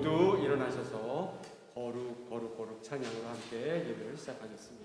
모두 일어나셔서 거룩 거룩 거룩 찬양으로 함께 예배를 시작하겠습니다.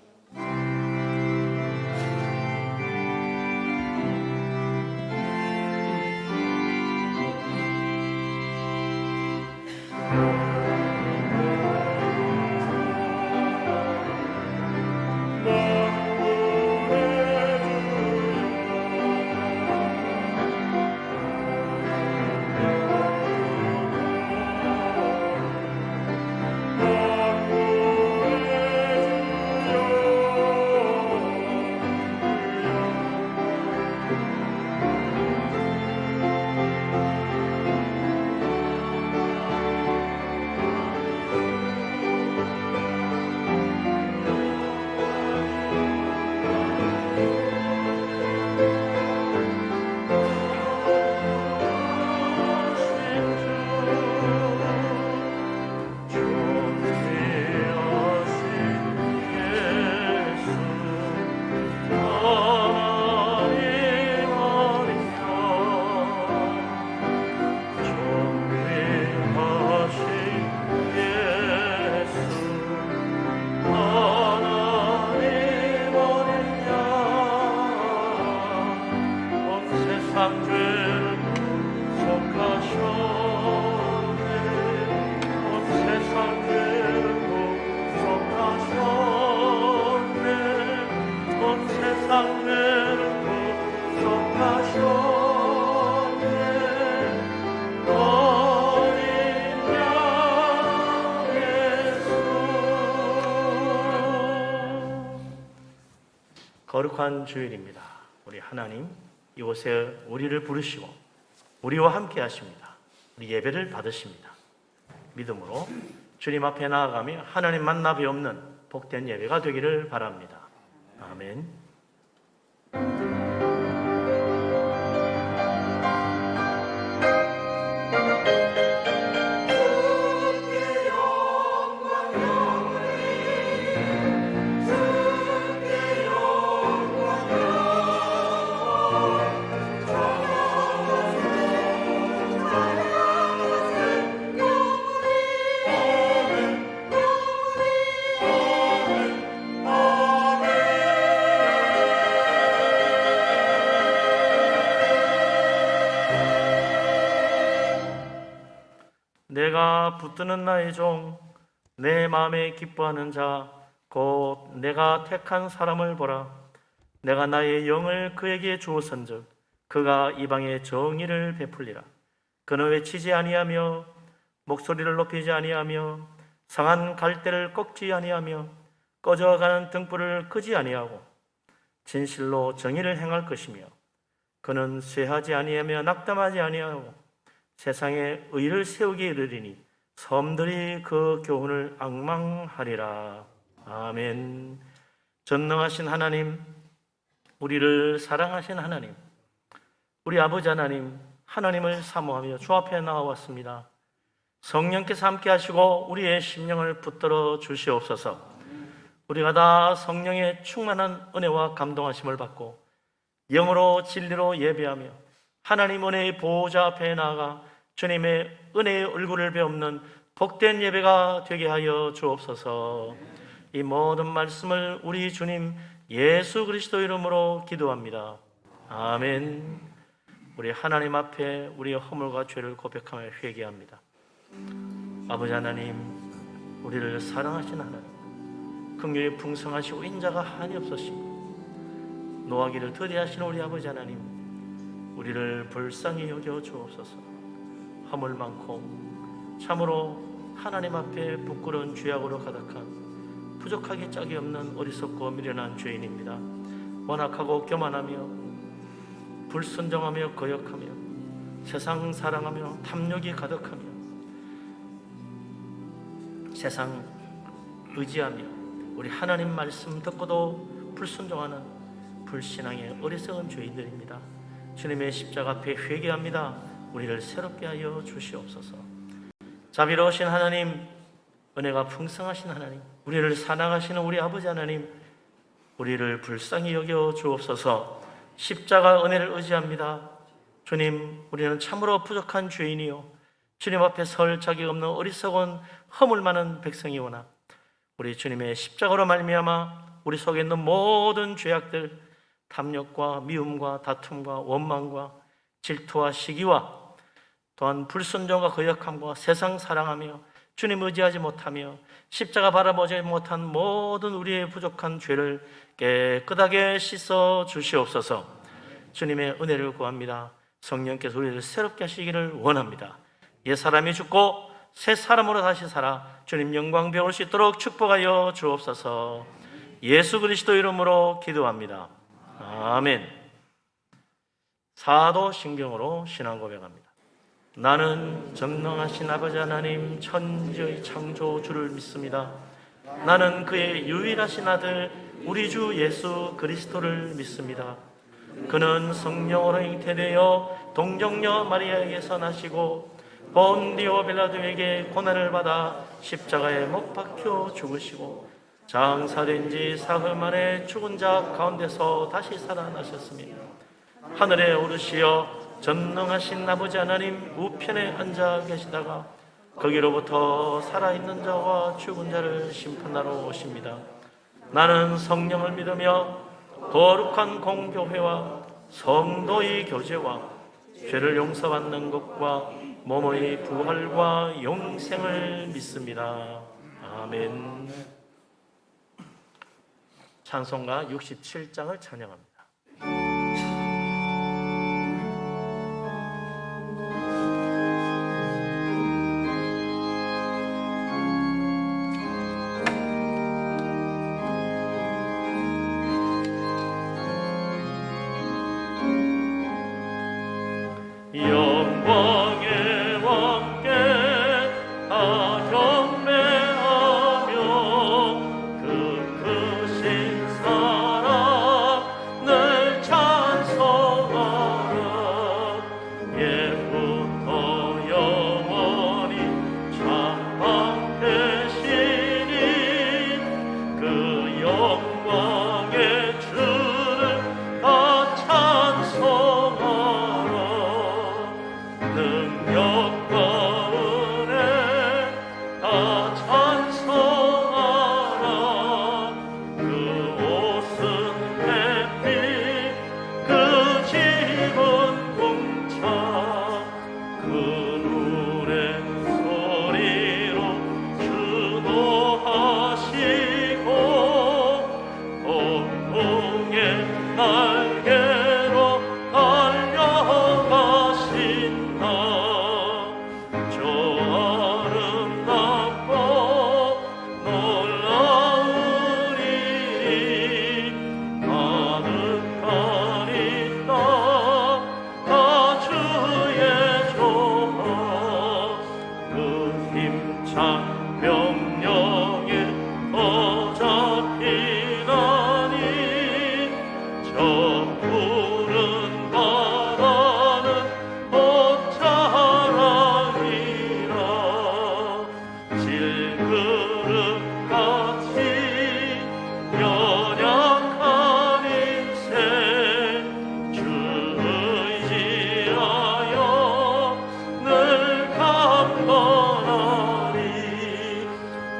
거룩한 주일입니다. 우리 하나님 이곳에 우리를 부르시고 우리와 함께 하십니다. 우리 예배를 받으십니다. 믿음으로 주님 앞에 나아가며 하나님 만나 뵈없는 복된 예배가 되기를 바랍니다. 아멘. 내가 붙드는 나의 종, 내 마음에 기뻐하는 자, 곧 내가 택한 사람을 보라. 내가 나의 영을 그에게 주었은즉 그가 이방의 정의를 베풀리라. 그는 외치지 아니하며 목소리를 높이지 아니하며 상한 갈대를 꺾지 아니하며 꺼져가는 등불을 끄지 아니하고 진실로 정의를 행할 것이며 그는 쇠하지 아니하며 낙담하지 아니하고 세상에 의를 세우게 이르리니 섬들이 그 교훈을 앙망하리라. 아멘. 전능하신 하나님, 우리를 사랑하신 하나님, 우리 아버지 하나님, 하나님을 사모하며 주 앞에 나와왔습니다. 성령께서 함께 하시고 우리의 심령을 붙들어 주시옵소서. 우리가 다 성령의 충만한 은혜와 감동하심을 받고 영으로 진리로 예배하며 하나님 은혜의 보호자 앞에 나아가 주님의 은혜의 얼굴을 배우는 복된 예배가 되게 하여 주옵소서. 이 모든 말씀을 우리 주님 예수 그리스도 이름으로 기도합니다. 아멘. 우리 하나님 앞에 우리의 허물과 죄를 고백하며 회개합니다. 아버지 하나님, 우리를 사랑하신 하나님, 긍휼이 풍성하시고 인자가 한이 없으시고 노하기를 더디하시는 우리 아버지 하나님, 우리를 불쌍히 여겨 주옵소서. 허물 많고 참으로 하나님 앞에 부끄러운 죄악으로 가득한 부족하기 짝이 없는 어리석고 미련한 죄인입니다. 완악하고 교만하며 불순종하며 거역하며 세상 사랑하며 탐욕이 가득하며 세상 의지하며 우리 하나님 말씀 듣고도 불순종하는 불신앙의 어리석은 죄인들입니다. 주님의 십자가 앞에 회개합니다. 우리를 새롭게 하여 주시옵소서. 자비로우신 하나님, 은혜가 풍성하신 하나님, 우리를 사랑하시는 우리 아버지 하나님, 우리를 불쌍히 여겨 주옵소서. 십자가 은혜를 의지합니다. 주님, 우리는 참으로 부족한 죄인이요 주님 앞에 설 자격 없는 어리석은 허물 많은 백성이오나 우리 주님의 십자가로 말미암아 우리 속에 있는 모든 죄악들, 탐욕과 미움과 다툼과 원망과 질투와 시기와 또한 불순종과 거역함과 세상 사랑하며 주님 의지하지 못하며 십자가 바라보지 못한 모든 우리의 부족한 죄를 깨끗하게 씻어 주시옵소서. 주님의 은혜를 구합니다. 성령께서 우리를 새롭게 하시기를 원합니다. 옛 사람이 죽고 새 사람으로 다시 살아 주님 영광 배울 수 있도록 축복하여 주옵소서. 예수 그리스도 이름으로 기도합니다. 아멘. 사도신경으로 신앙 고백합니다. 나는 전능하신 아버지 하나님 천지의 창조주를 믿습니다. 나는 그의 유일하신 아들 우리 주 예수 그리스도를 믿습니다. 그는 성령으로 잉태되어 동정녀 마리아에게서 나시고 본디오 빌라도에게 고난을 받아 십자가에 못 박혀 죽으시고 장사된 지 사흘 만에 죽은 자 가운데서 다시 살아나셨으며 하늘에 오르시어 전능하신 아버지 하나님 우편에 앉아 계시다가 거기로부터 살아있는 자와 죽은 자를 심판하러 오십니다. 나는 성령을 믿으며 거룩한 공교회와 성도의 교제와 죄를 용서받는 것과 몸의 부활과 영생을 믿습니다. 아멘. 찬송가 67장을 찬양합니다. 영광의 왕께 다 경배하며 그 크신 사랑 늘 찬송하라. 옛부터 영원히 참 되시니 그 영광의 주를 다 찬송하라. 능력과 은혜 다 찬송하라. 그 옷은 햇빛 그 집은 궁창 그 눈의 소리로 주도하시고 폭풍의 날개로 달려가신다. 저 아름답고 놀라운 일이 가득하니 다 주의 조화 그 힘찬 명령에 어잡히나니 저 푸른 바다는 옷자락이라 질그릇같이 연약한 인생 주 의지하여 늘 강건하리.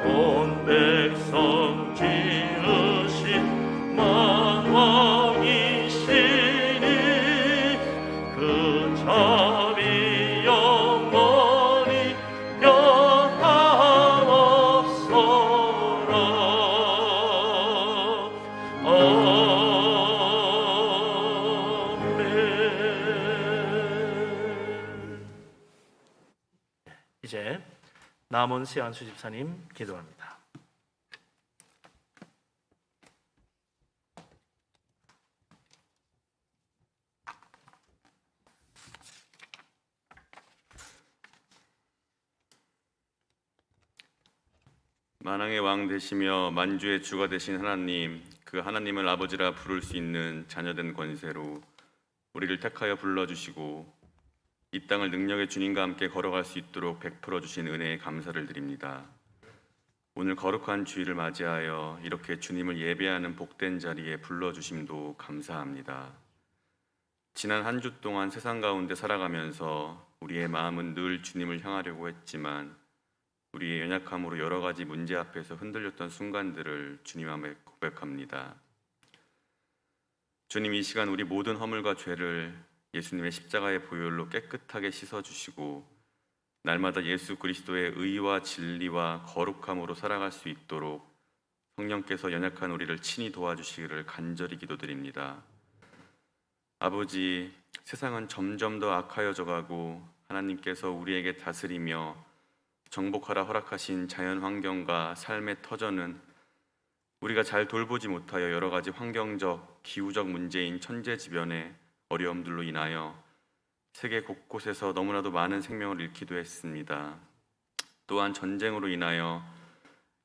온 백성 지으신 만왕이시니 그 자비 영원히 변함없어라. 아멘. 이제 남은 세안수 집사님 기도합니다. 만왕의 왕 되시며 만주의 주가 되신 하나님, 그 하나님을 아버지라 부를 수 있는 자녀된 권세로 우리를 택하여 불러주시고 이 땅을 능력의 주님과 함께 걸어갈 수 있도록 베풀어 주신 은혜에 감사를 드립니다. 오늘 거룩한 주일을 맞이하여 이렇게 주님을 예배하는 복된 자리에 불러주심도 감사합니다. 지난 한 주 동안 세상 가운데 살아가면서 우리의 마음은 늘 주님을 향하려고 했지만 우리의 연약함으로 여러 가지 문제 앞에서 흔들렸던 순간들을 주님 앞에 고백합니다. 주님, 이 시간 우리 모든 허물과 죄를 예수님의 십자가의 보혈로 깨끗하게 씻어주시고 날마다 예수 그리스도의 의와 진리와 거룩함으로 살아갈 수 있도록 성령께서 연약한 우리를 친히 도와주시기를 간절히 기도드립니다. 아버지, 세상은 점점 더 악하여져 가고 하나님께서 우리에게 다스리며 정복하라 허락하신 자연 환경과 삶의 터전은 우리가 잘 돌보지 못하여 여러 가지 환경적, 기후적 문제인 천재지변의 어려움들로 인하여 세계 곳곳에서 너무나도 많은 생명을 잃기도 했습니다. 또한 전쟁으로 인하여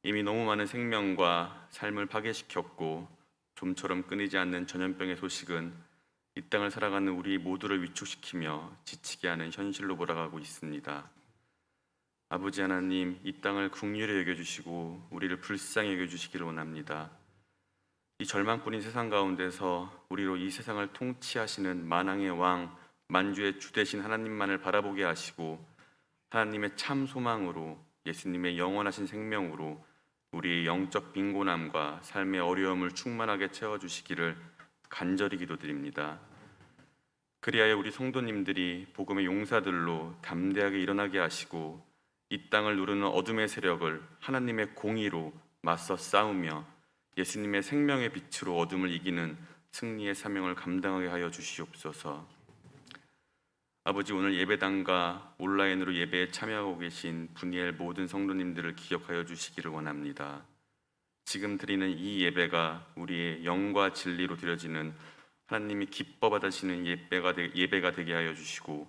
이미 너무 많은 생명과 삶을 파괴시켰고 좀처럼 끊이지 않는 전염병의 소식은 이 땅을 살아가는 우리 모두를 위축시키며 지치게 하는 현실로 몰아가고 있습니다. 아버지 하나님, 이 땅을 긍휼히 여겨주시고 우리를 불쌍히 여겨주시기를 원합니다. 이 절망뿐인 세상 가운데서 우리로 이 세상을 통치하시는 만왕의 왕, 만주의 주 되신 하나님만을 바라보게 하시고 하나님의 참 소망으로 예수님의 영원하신 생명으로 우리의 영적 빈곤함과 삶의 어려움을 충만하게 채워주시기를 간절히 기도드립니다. 그리하여 우리 성도님들이 복음의 용사들로 담대하게 일어나게 하시고 이 땅을 누르는 어둠의 세력을 하나님의 공의로 맞서 싸우며 예수님의 생명의 빛으로 어둠을 이기는 승리의 사명을 감당하게 하여 주시옵소서. 아버지, 오늘 예배당과 온라인으로 예배에 참여하고 계신 분이엘 모든 성도님들을 기억하여 주시기를 원합니다. 지금 드리는 이 예배가 우리의 영과 진리로 드려지는 하나님이 기뻐 받으시는 예배가 되게 하여 주시고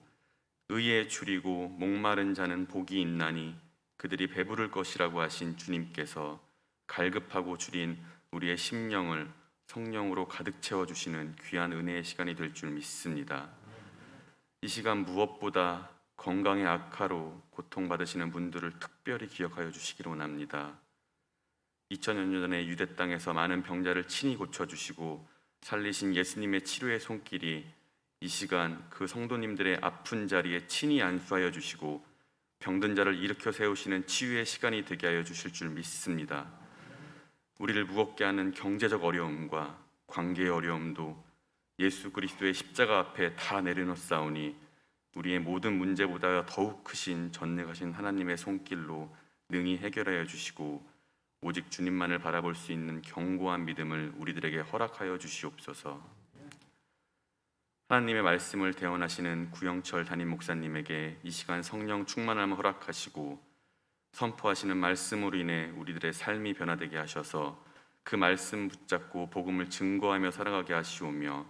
의에 줄이고 목마른 자는 복이 있나니 그들이 배부를 것이라고 하신 주님께서 갈급하고 줄인 우리의 심령을 성령으로 가득 채워주시는 귀한 은혜의 시간이 될 줄 믿습니다. 이 시간 무엇보다 건강의 악화로 고통받으시는 분들을 특별히 기억하여 주시기를 원합니다. 2000여 년 전에 유대 땅에서 많은 병자를 친히 고쳐주시고 살리신 예수님의 치료의 손길이 이 시간 그 성도님들의 아픈 자리에 친히 안수하여 주시고 병든 자를 일으켜 세우시는 치유의 시간이 되게 하여 주실 줄 믿습니다. 우리를 무겁게 하는 경제적 어려움과 관계의 어려움도 예수 그리스도의 십자가 앞에 다 내려놓사오니 우리의 모든 문제보다 더욱 크신 전능하신 하나님의 손길로 능히 해결하여 주시고 오직 주님만을 바라볼 수 있는 견고한 믿음을 우리들에게 허락하여 주시옵소서. 하나님의 말씀을 대언하시는 구영철 담임 목사님에게 이 시간 성령 충만함을 허락하시고 선포하시는 말씀으로 인해 우리들의 삶이 변화되게 하셔서 그 말씀 붙잡고 복음을 증거하며 살아가게 하시오며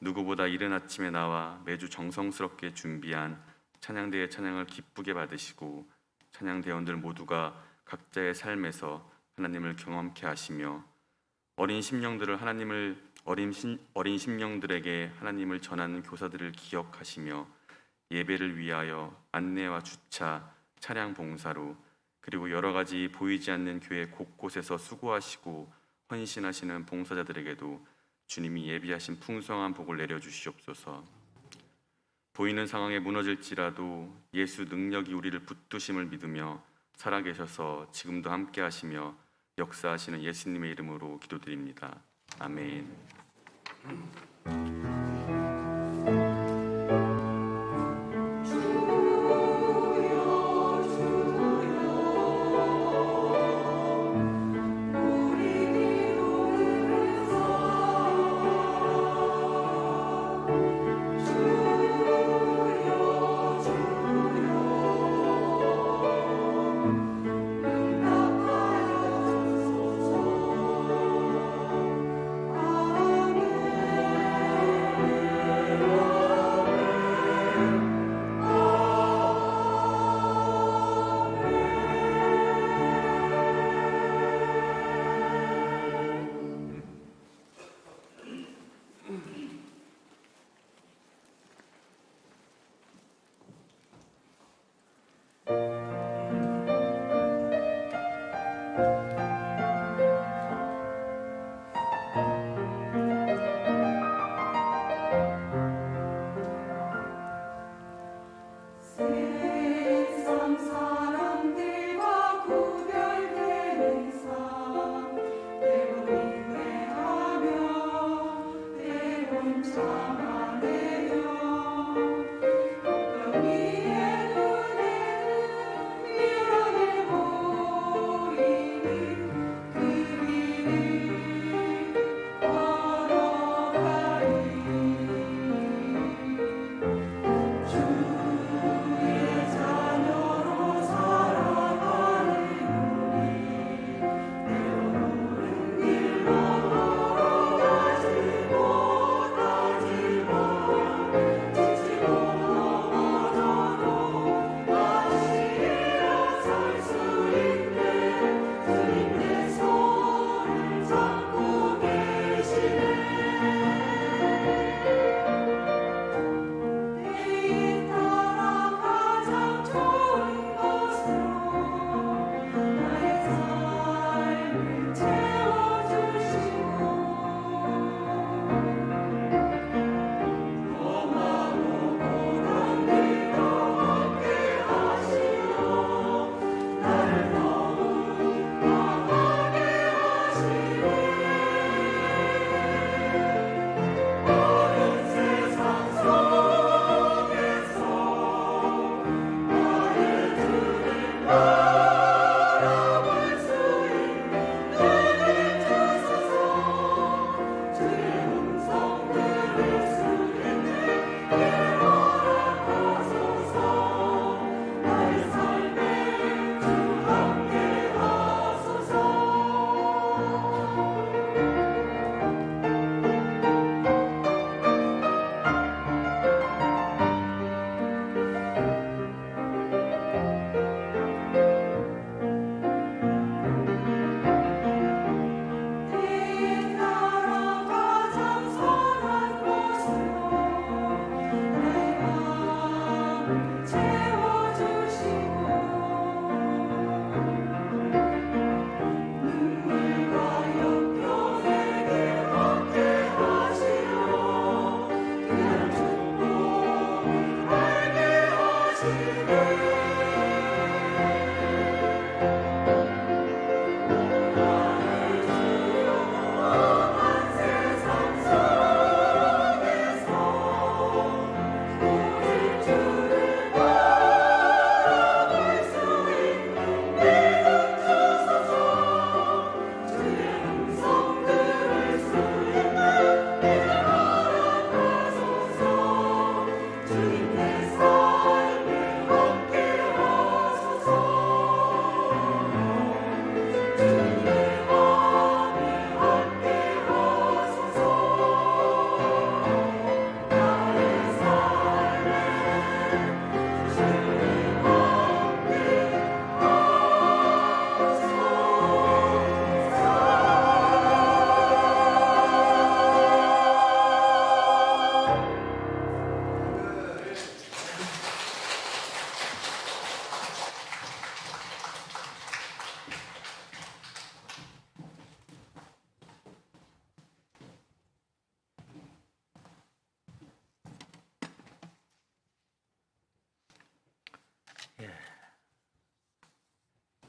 누구보다 이른 아침에 나와 매주 정성스럽게 준비한 찬양대의 찬양을 기쁘게 받으시고 찬양대원들 모두가 각자의 삶에서 하나님을 경험케 하시며 어린 심령들에게 하나님을 전하는 교사들을 기억하시며 예배를 위하여 안내와 주차, 차량 봉사로 그리고 여러 가지 보이지 않는 교회 곳곳에서 수고하시고 헌신하시는 봉사자들에게도 주님이 예비하신 풍성한 복을 내려주시옵소서. 보이는 상황에 무너질지라도 예수 능력이 우리를 붙드심을 믿으며 살아계셔서 지금도 함께 하시며 역사하시는 예수님의 이름으로 기도드립니다. 아멘.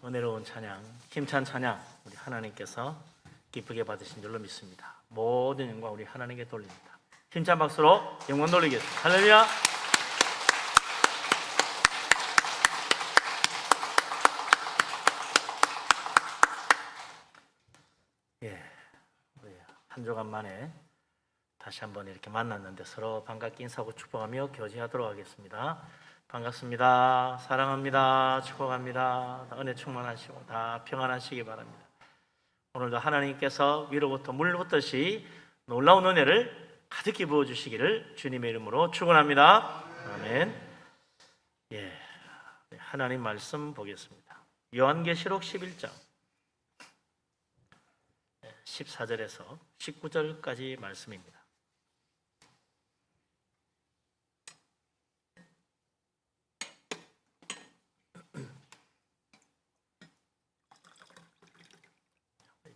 은혜로운 찬양, 힘찬 찬양 우리 하나님께서 기쁘게 받으신 줄로 믿습니다. 모든 영광 우리 하나님께 돌립니다. 힘찬 박수로 영광 돌리겠습니다. 할렐루야. 한 주간 만에 다시 한번 이렇게 만났는데 서로 반갑게 인사하고 축복하며 교제하도록 하겠습니다. 반갑습니다. 사랑합니다. 축복합니다. 은혜 충만하시고 다 평안하시기 바랍니다. 오늘도 하나님께서 위로부터 물부터시 놀라운 은혜를 가득히 부어주시기를 주님의 이름으로 축원합니다. 아멘. 하나님 말씀 보겠습니다. 요한계시록 11장 14절에서 19절까지 말씀입니다.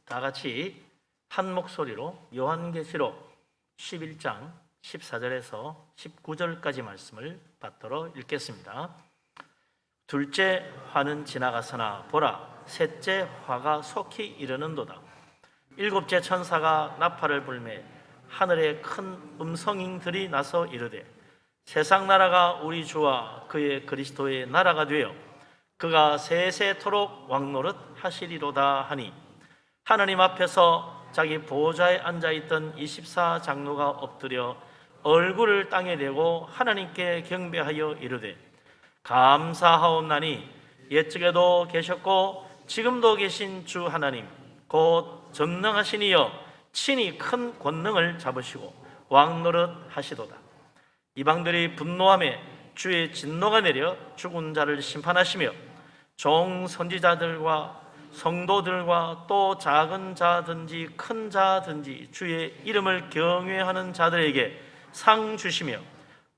다 같이 한 목소리로 요한계시록 11장 14절에서 19절까지 말씀을 받도록 읽겠습니다. 둘째 화는 지나가서나 보라 셋째 화가 속히 이르는도다. 일곱째 천사가 나팔을 불매 하늘에 큰 음성잉들이 나서 이르되 세상 나라가 우리 주와 그의 그리스도의 나라가 되어 그가 세세토록 왕노릇 하시리로다 하니 하나님 앞에서 자기 보좌에 앉아있던 24장로가 엎드려 얼굴을 땅에 대고 하나님께 경배하여 이르되 감사하옵나니 옛적에도 계셨고 지금도 계신 주 하나님 곧 전능하신 이여 친히 큰 권능을 잡으시고 왕노릇 하시도다. 이방들이 분노하며 주의 진노가 내려 죽은 자를 심판하시며 종 선지자들과 성도들과 또 작은 자든지 큰 자든지 주의 이름을 경외하는 자들에게 상 주시며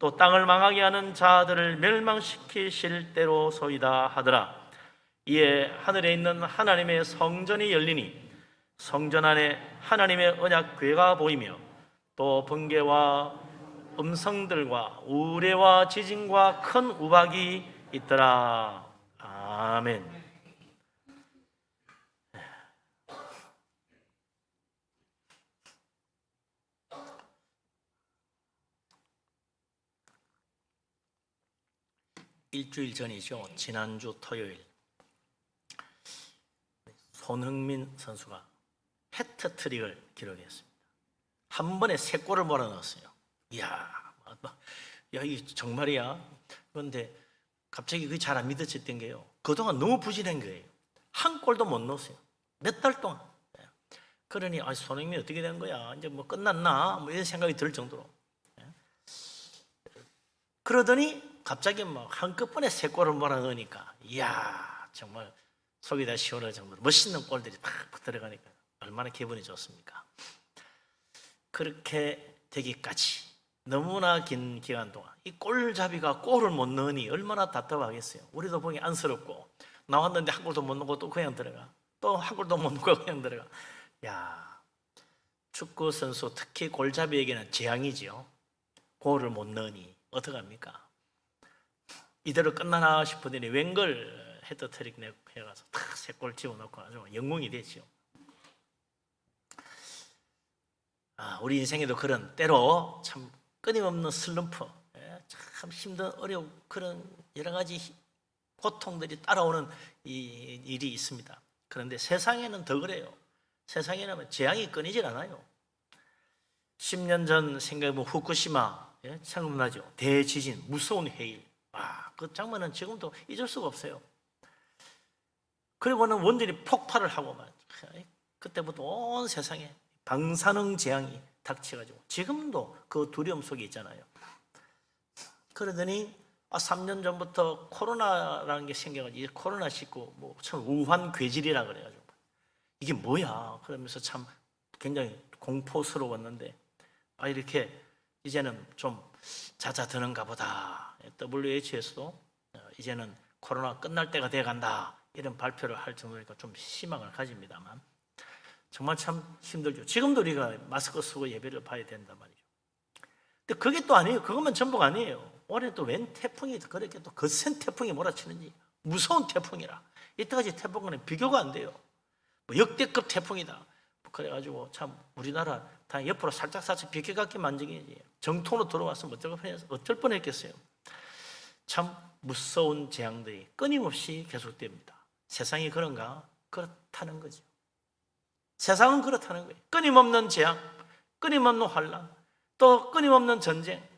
또 땅을 망하게 하는 자들을 멸망시키실 때로소이다 하더라. 이에 하늘에 있는 하나님의 성전이 열리니 성전 안에 하나님의 언약궤가 보이며 또 번개와 음성들과 우레와 지진과 큰 우박이 있더라. 아멘. 일주일 전이죠. 지난주 토요일 손흥민 선수가 해트트릭을 기록했습니다. 한 번에 3골을 몰아넣었어요. 이야, 이 정말이야. 그런데 갑자기 그게 잘 안 믿어졌던 게요. 그동안 너무 부진한 거예요. 한 골도 못 넣었어요. 몇 달 동안. 그러니 손흥민이 어떻게 된 거야? 이제 뭐 끝났나? 뭐 이런 생각이 들 정도로. 그러더니 갑자기 막 한꺼번에 3골을 몰아넣으니까 이야, 정말 속이 다 시원할 정도로 멋있는 골들이 팍 들어가니까 얼마나 기분이 좋습니까? 그렇게 되기까지 너무나 긴 기간 동안 이 골잡이가 골을 못 넣으니 얼마나 답답하겠어요. 우리도 보기 안쓰럽고 나왔는데 한 골도 못 넣고 또 그냥 들어가, 또 한 골도 못 넣고 그냥 들어가. 야, 축구 선수 특히 골잡이에게는 재앙이지요. 골을 못 넣으니 어떡합니까? 이대로 끝나나 싶으더니 웬걸 헤드트릭 해가서 탁 3골 집어넣고 아주 영웅이 됐죠. 우리 인생에도 그런 때로 참 끊임없는 슬럼프, 참 힘든 어려운 그런 여러 가지 고통들이 따라오는 이 일이 있습니다. 그런데 세상에는 더 그래요. 세상에는 재앙이 끊이질 않아요. 10년 전 생각해보면 후쿠시마 생각나죠? 대지진, 무서운 해일. 그 장면은 지금도 잊을 수가 없어요. 그리고는 원전이 폭발을 하고 그때부터 온 세상에 방사능 재앙이 닥쳐가지고 지금도 그 두려움 속에 있잖아요. 그러더니 3년 전부터 코로나라는 게 생겨가지고 코로나19 뭐 참 우한 괴질이라 그래가지고 이게 뭐야? 그러면서 참 굉장히 공포스러웠는데 이렇게 이제는 좀 잦아드는가 보다. WHO에서도 이제는 코로나 끝날 때가 돼간다 이런 발표를 할 정도니까 좀 희망을 가집니다만 정말 참 힘들죠. 지금도 우리가 마스크 쓰고 예배를 봐야 된단 말이죠. 근데 그게 또 아니에요. 그것만 전부가 아니에요. 올해 또 웬 태풍이 그렇게 또 거센 태풍이 몰아치는지 무서운 태풍이라 이때까지 태풍과는 비교가 안 돼요. 뭐 역대급 태풍이다. 그래가지고 참 우리나라 다 옆으로 살짝 비켜갖게 만들기 정통으로 들어왔으면 어쩔 뻔했겠어요. 참 무서운 재앙들이 끊임없이 계속됩니다. 세상이 그런가? 그렇다는 거죠. 세상은 그렇다는 거예요. 끊임없는 재앙, 끊임없는 환란, 또 끊임없는 전쟁,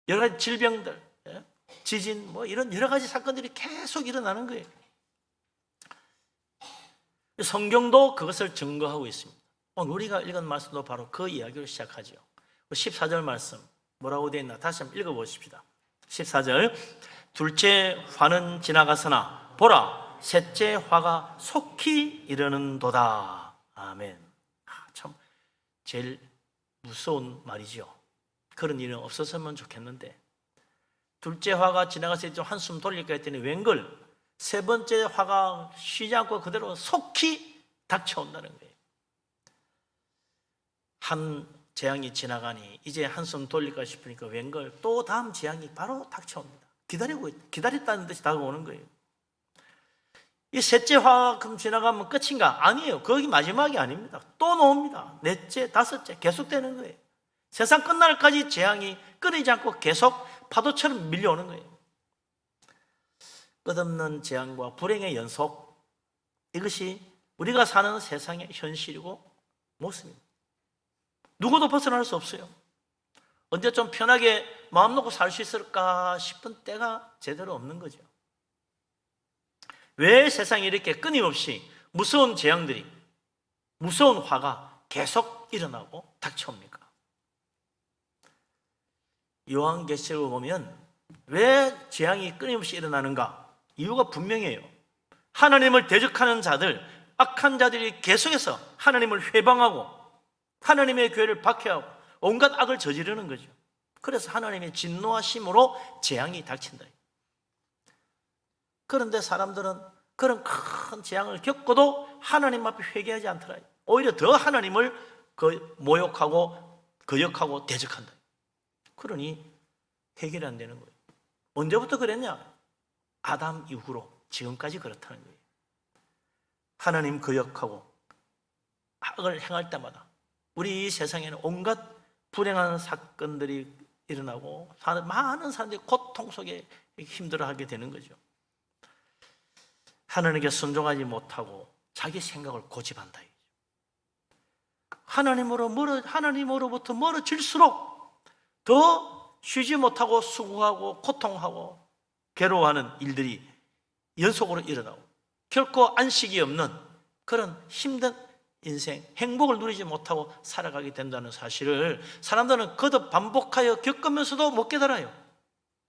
여러 가지 질병들, 지진, 뭐 이런 여러 가지 사건들이 계속 일어나는 거예요. 성경도 그것을 증거하고 있습니다. 오늘 우리가 읽은 말씀도 바로 그 이야기로 시작하죠. 14절 말씀 뭐라고 되어 있나 다시 한번 읽어보십시다. 14절 둘째 화는 지나가서나 보라 셋째 화가 속히 이르는도다. 아멘. 참 제일 무서운 말이죠. 그런 일은 없었으면 좋겠는데 둘째 화가 지나가서 좀 한숨 돌릴까 했더니 웬걸 세 번째 화가 쉬지 않고 그대로 속히 닥쳐온다는 거예요. 한 재앙이 지나가니 이제 한숨 돌릴까 싶으니까 웬걸 또 다음 재앙이 바로 닥쳐옵니다. 기다렸다는 듯이 다가오는 거예요. 이 셋째 화금 지나가면 끝인가? 아니에요. 거기 마지막이 아닙니다. 또 나옵니다. 넷째, 다섯째 계속되는 거예요. 세상 끝날까지 재앙이 끊이지 않고 계속 파도처럼 밀려오는 거예요. 끝없는 재앙과 불행의 연속, 이것이 우리가 사는 세상의 현실이고 모습입니다. 누구도 벗어날 수 없어요. 언제 좀 편하게 마음 놓고 살 수 있을까 싶은 때가 제대로 없는 거죠. 왜 세상에 이렇게 끊임없이 무서운 재앙들이, 무서운 화가 계속 일어나고 닥쳐옵니까? 요한계시록을 보면 왜 재앙이 끊임없이 일어나는가? 이유가 분명해요. 하나님을 대적하는 자들, 악한 자들이 계속해서 하나님을 회방하고 하나님의 교회를 박해하고 온갖 악을 저지르는 거죠. 그래서 하나님의 진노하심으로 재앙이 닥친다. 그런데 사람들은 그런 큰 재앙을 겪고도 하나님 앞에 회개하지 않더라. 오히려 더 하나님을 모욕하고 거역하고 대적한다. 그러니 해결이 안 되는 거예요. 언제부터 그랬냐? 아담 이후로 지금까지 그렇다는 거예요. 하나님 거역하고 악을 행할 때마다 우리 세상에는 온갖 불행한 사건들이 일어나고 많은 사람들이 고통 속에 힘들어하게 되는 거죠. 하나님께 순종하지 못하고 자기 생각을 고집한다. 하나님으로부터 멀어질수록 더 쉬지 못하고 수고하고 고통하고 괴로워하는 일들이 연속으로 일어나고 결코 안식이 없는 그런 힘든 인생, 행복을 누리지 못하고 살아가게 된다는 사실을 사람들은 거듭 반복하여 겪으면서도 못 깨달아요.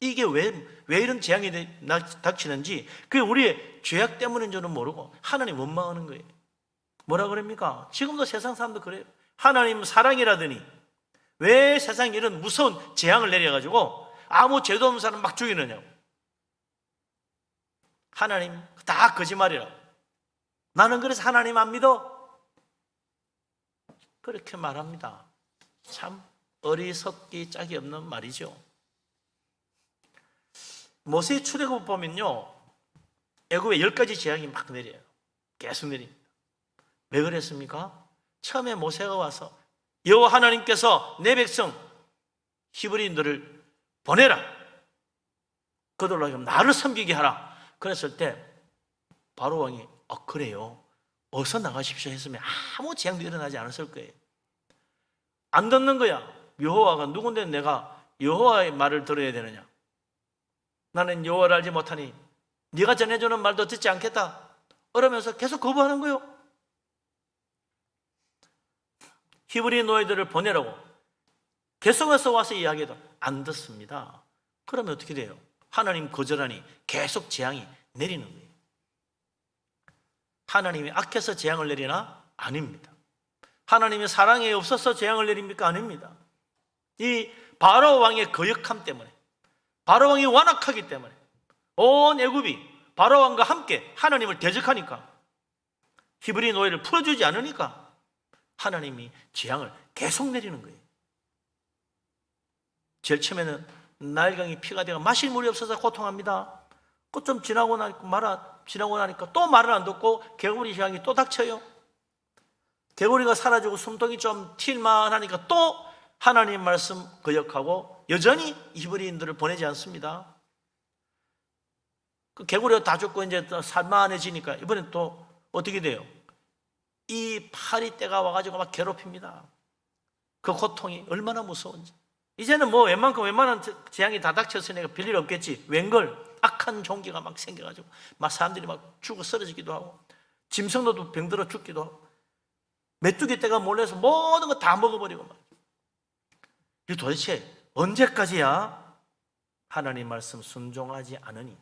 이게 왜 이런 재앙이 닥치는지, 그게 우리의 죄악 때문인 줄은 모르고 하나님 원망하는 거예요. 뭐라 그럽니까? 지금도 세상 사람도 그래요. 하나님 사랑이라더니 왜 세상에 이런 무서운 재앙을 내려가지고 아무 죄도 없는 사람 막 죽이느냐고. 하나님 다 거짓말이라고. 나는 그래서 하나님 안 믿어. 그렇게 말합니다. 참 어리석기 짝이 없는 말이죠. 모세의 출애굽 보면요, 애굽에 10가지 재앙이 막 내려요. 계속 내립니다. 왜 그랬습니까? 처음에 모세가 와서 여호와 하나님께서 내 백성 히브리인들을 보내라. 그들로 나를 섬기게 하라. 그랬을 때 바로 왕이 그래요. 어서 나가십시오 했으면 아무 재앙도 일어나지 않았을 거예요. 안 듣는 거야. 여호와가 누군데 내가 여호와의 말을 들어야 되느냐? 나는 여호와를 알지 못하니 네가 전해주는 말도 듣지 않겠다. 그러면서 계속 거부하는 거예요. 히브리 노예들을 보내라고 계속해서 와서 이야기해도 안 듣습니다. 그러면 어떻게 돼요? 하나님 거절하니 계속 재앙이 내리는 거예요. 하나님이 악해서 재앙을 내리나? 아닙니다. 하나님의 사랑이 없어서 재앙을 내립니까? 아닙니다. 이 바로 왕의 거역함 때문에, 바로 왕이 완악하기 때문에 온 애굽이 바로 왕과 함께 하나님을 대적하니까, 히브리 노예를 풀어주지 않으니까 하나님이 재앙을 계속 내리는 거예요. 제일 처음에는 나일강이 피가 되어 마실 물이 없어서 고통합니다. 그 좀 지나고 나니까 말아 지나고 나니까 또 말을 안 듣고 개구리 재앙이 또 닥쳐요. 개구리가 사라지고 숨통이 좀 튈만 하니까 또 하나님 말씀 거역하고 여전히 히브리인들을 보내지 않습니다. 그 개구리가 다 죽고 이제 살만해지니까 이번엔 또 어떻게 돼요? 이 파리떼가 와가지고 막 괴롭힙니다. 그 고통이 얼마나 무서운지. 이제는 뭐 웬만한 재앙이 다 닥쳤으니까 별일 없겠지. 웬걸 악한 종기가 막 생겨가지고 막 사람들이 막 죽어 쓰러지기도 하고 짐승도 병들어 죽기도 하고 메뚜기 떼가 몰려서 모든 거 다 먹어버리고 막. 이 도대체 언제까지야 하나님 말씀 순종하지 않으니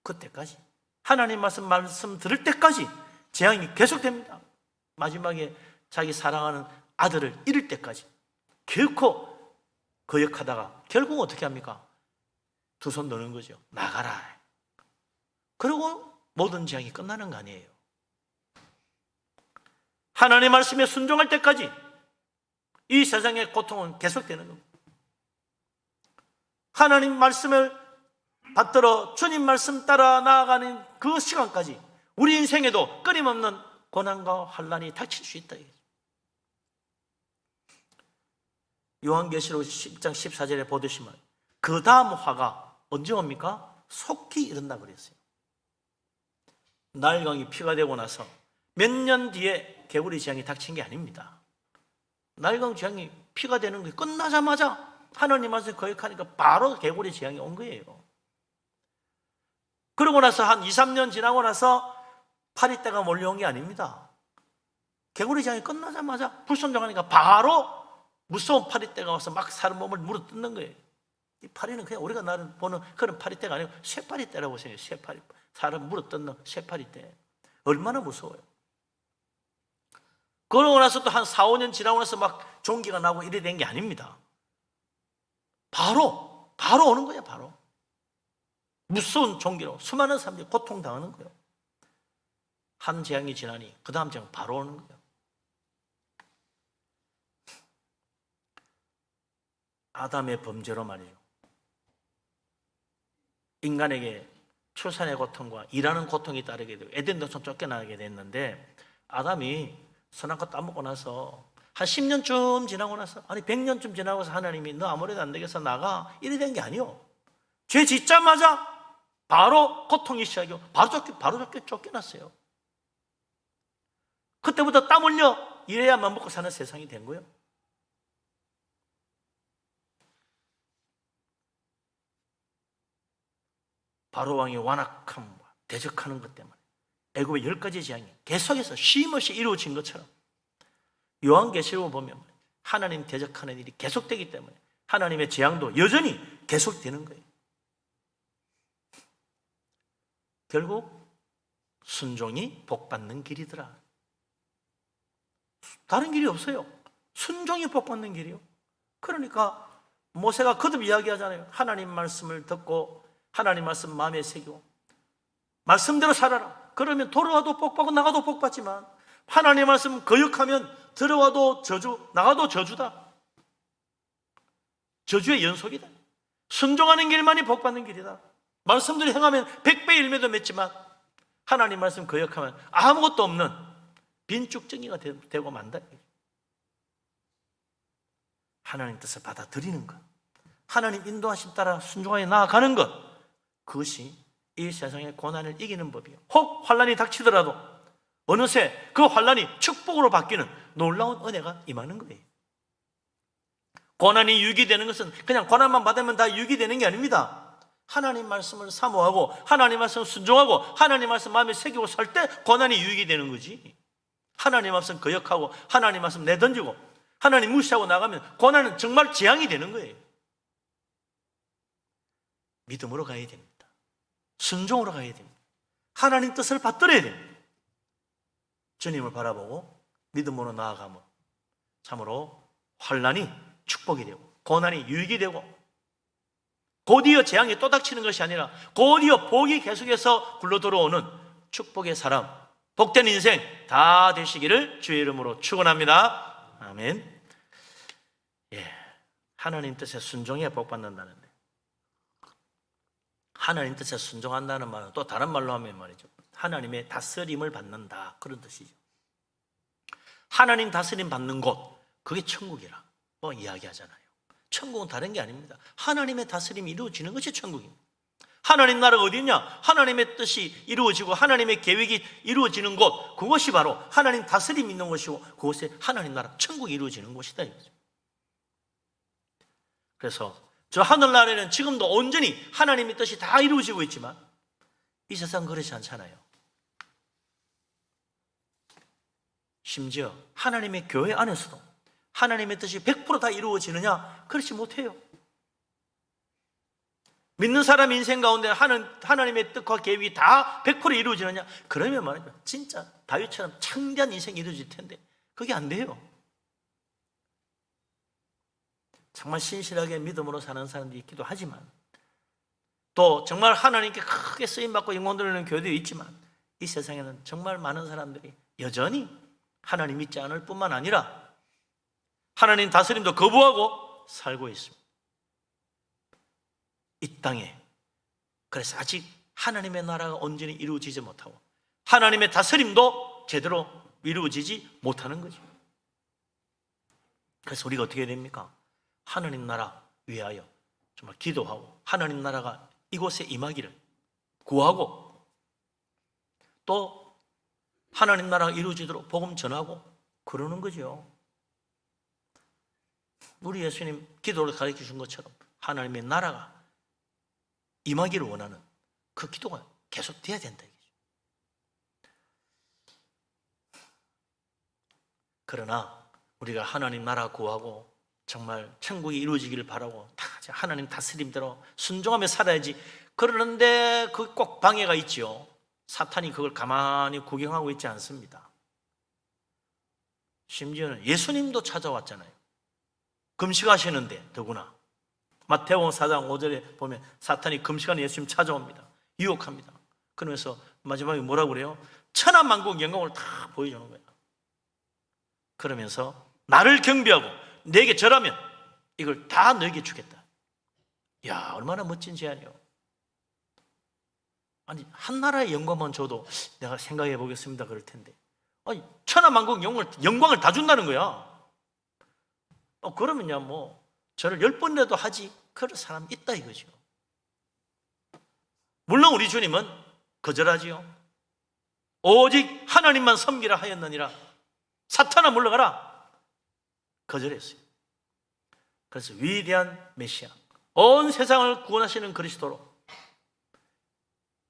그때까지 하나님 말씀 들을 때까지 재앙이 계속됩니다. 마지막에 자기 사랑하는 아들을 잃을 때까지 결코 거역하다가 결국 어떻게 합니까? 두 손 넣는 거죠. 나가라. 그리고 모든 재앙이 끝나는 거 아니에요. 하나님 말씀에 순종할 때까지 이 세상의 고통은 계속되는 겁니다. 하나님 말씀을 받들어 주님 말씀 따라 나아가는 그 시간까지 우리 인생에도 끊임없는 고난과 환난이 닥칠 수 있다. 요한계시록 10장 14절에 보듯이 그 다음 화가 언제 옵니까? 속히 이른다 그랬어요. 나일강이 피가 되고 나서 몇 년 뒤에 개구리 재앙이 닥친 게 아닙니다. 나일강 재앙이 피가 되는 게 끝나자마자 하나님 말씀 거역하니까 바로 개구리 재앙이 온 거예요. 그러고 나서 한 2, 3년 지나고 나서 파리떼가 몰려온 게 아닙니다. 개구리 재앙이 끝나자마자 불순종하니까 바로 무서운 파리떼가 와서 막 사람 몸을 물어뜯는 거예요. 이 파리는 그냥 우리가 나를 보는 그런 파리떼가 아니고 쇠파리떼라고 생각해요. 쇠파리, 사람 물어뜯는 쇠파리떼. 얼마나 무서워요. 그러고 나서 또 한 4, 5년 지나고 나서 막 종기가 나고 이래 된 게 아닙니다. 바로 오는 거예요. 바로 무서운 종기로 수많은 사람들이 고통당하는 거예요. 한 재앙이 지나니 그 다음 재앙 바로 오는 거예요. 아담의 범죄로 말이에요. 인간에게 출산의 고통과 일하는 고통이 따르게 되고 에덴동산 쫓겨나게 됐는데 아담이 선악과 따먹고 나서 한 10년쯤 지나고 나서 100년쯤 지나고 나서 하나님이 너 아무래도 안 되겠어 나가 이래 된 게 아니에요. 죄 짓자마자 바로 고통이 시작이고 바로 쫓겨났어요. 그때부터 땀 흘려 일해야만 먹고 사는 세상이 된 거예요. 바로 왕의 완악함과 대적하는 것 때문에 애굽의 10가지 재앙이 계속해서 쉼없이 이루어진 것처럼 요한계시록을 보면 하나님 대적하는 일이 계속되기 때문에 하나님의 재앙도 여전히 계속되는 거예요. 결국 순종이 복받는 길이더라. 다른 길이 없어요. 순종이 복받는 길이요. 그러니까 모세가 거듭 이야기하잖아요. 하나님 말씀을 듣고 하나님 말씀 마음에 새기고 말씀대로 살아라. 그러면 돌아와도 복받고 나가도 복받지만 하나님 말씀 거역하면 들어와도 저주, 나가도 저주다. 저주의 연속이다. 순종하는 길만이 복받는 길이다. 말씀대로 행하면 100배 1매도 맺지만 하나님 말씀 거역하면 아무것도 없는 빈죽정이가 되고 만다. 하나님 뜻을 받아들이는 것, 하나님 인도하심 따라 순종하여 나아가는 것, 그것이 이 세상의 고난을 이기는 법이에요. 혹 환난이 닥치더라도 어느새 그 환난이 축복으로 바뀌는 놀라운 은혜가 임하는 거예요. 고난이 유익되는 것은 그냥 고난만 받으면 다 유익되는 게 아닙니다. 하나님 말씀을 사모하고 하나님 말씀을 순종하고 하나님 말씀 마음에 새기고 살 때 고난이 유익이 되는 거지. 하나님 말씀 거역하고 하나님 말씀 내던지고 하나님 무시하고 나가면 고난은 정말 재앙이 되는 거예요. 믿음으로 가야 됩니다. 순종으로 가야 됩니다. 하나님 뜻을 받들어야 됩니다. 주님을 바라보고 믿음으로 나아가면 참으로 환난이 축복이 되고 고난이 유익이 되고 곧이어 재앙이 또 닥치는 것이 아니라 곧이어 복이 계속해서 굴러 들어오는 축복의 사람, 복된 인생 다 되시기를 주의 이름으로 축원합니다. 아멘. 하나님 뜻에 순종해야 복 받는다는데 하나님 뜻에 순종한다는 말은 또 다른 말로 하면 말이죠. 하나님의 다스림을 받는다, 그런 뜻이죠. 하나님 다스림 받는 곳, 그게 천국이라고 이야기하잖아요. 천국은 다른 게 아닙니다. 하나님의 다스림이 이루어지는 것이 천국입니다. 하나님 나라가 어디 있냐? 하나님의 뜻이 이루어지고 하나님의 계획이 이루어지는 곳, 그것이 바로 하나님 다스림이 있는 곳이고 그곳에 하나님 나라, 천국이 이루어지는 곳이다 이거죠. 그래서 저 하늘나라에는 지금도 온전히 하나님의 뜻이 다 이루어지고 있지만 이 세상 그렇지 않잖아요. 심지어 하나님의 교회 안에서도 하나님의 뜻이 100% 다 이루어지느냐? 그렇지 못해요. 믿는 사람 인생 가운데 하나님의 뜻과 계획이 다 100% 이루어지느냐? 그러면 말이죠, 진짜 다윗처럼 창대한 인생이 이루어질 텐데 그게 안 돼요. 정말 신실하게 믿음으로 사는 사람들이 있기도 하지만, 또 정말 하나님께 크게 쓰임받고 영광 돌리는 교회도 있지만, 이 세상에는 정말 많은 사람들이 여전히 하나님 믿지 않을 뿐만 아니라 하나님 다스림도 거부하고 살고 있습니다. 이 땅에. 그래서 아직 하나님의 나라가 온전히 이루어지지 못하고 하나님의 다스림도 제대로 이루어지지 못하는 거죠. 그래서 우리가 어떻게 해야 됩니까? 하나님 나라 위하여 정말 기도하고 하나님 나라가 이곳에 임하기를 구하고, 또 하나님 나라가 이루어지도록 복음 전하고 그러는 거죠. 우리 예수님 기도를 가르쳐 준 것처럼 하나님의 나라가 임하기를 원하는 그 기도가 계속 돼야 된다 이거죠. 그러나 우리가 하나님 나라 구하고 정말 천국이 이루어지기를 바라고 다 하나님 다스림대로 순종하며 살아야지. 그러는데 그 꼭 방해가 있지요. 사탄이 그걸 가만히 구경하고 있지 않습니다. 심지어는 예수님도 찾아왔잖아요. 금식하시는데 더구나 마태복음 4장 5절에 보면 사탄이 금식하는 예수님 찾아옵니다. 유혹합니다. 그러면서 마지막에 뭐라고 그래요? 천하만국 영광을 다 보여주는 거예요. 그러면서 나를 경배하고 내게 절하면 이걸 다 너에게 주겠다. 야, 얼마나 멋진 제안이요. 아니, 한 나라의 영광만 줘도 내가 생각해 보겠습니다 그럴 텐데, 아니, 천하만국 영광을 다 준다는 거야. 그러면야 뭐 저를 10번이라도 하지, 그럴 사람 있다 이거죠. 물론 우리 주님은 거절하지요. 오직 하나님만 섬기라 하였느니라. 사탄아 물러가라. 거절했어요. 그래서 위대한 메시아, 온 세상을 구원하시는 그리스도로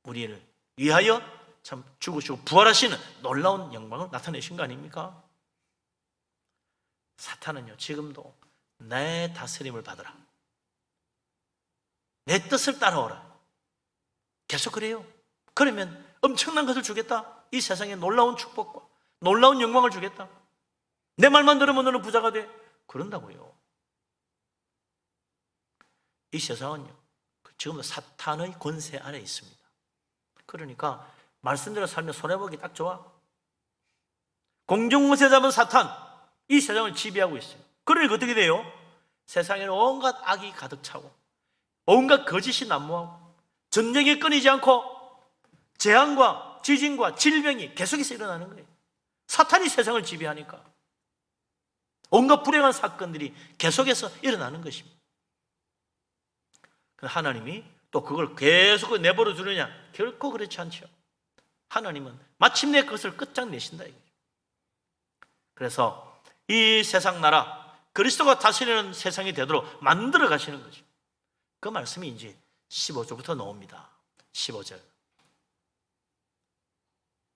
우리를 위하여 참 죽으시고 부활하시는 놀라운 영광을 나타내신 거 아닙니까? 사탄은요, 지금도 내 다스림을 받으라, 내 뜻을 따라오라, 계속 그래요. 그러면 엄청난 것을 주겠다. 이 세상에 놀라운 축복과 놀라운 영광을 주겠다. 내 말만 들으면 너는 부자가 돼. 그런다고요. 이 세상은요, 지금도 사탄의 권세 아래 있습니다. 그러니까 말씀대로 살면 손해보기 딱 좋아. 공중무새 잡은 사탄, 이 세상을 지배하고 있어요. 그러니까 어떻게 돼요? 세상에는 온갖 악이 가득 차고 온갖 거짓이 난무하고 전쟁이 끊이지 않고 재앙과 지진과 질병이 계속해서 일어나는 거예요. 사탄이 세상을 지배하니까 온갖 불행한 사건들이 계속해서 일어나는 것입니다. 하나님이 또 그걸 계속 내버려 두느냐? 결코 그렇지 않죠. 하나님은 마침내 그것을 끝장내신다 이거죠. 그래서 이 세상 나라, 그리스도가 다스리는 세상이 되도록 만들어 가시는 거죠. 그 말씀이 이제 15절부터 나옵니다. 15절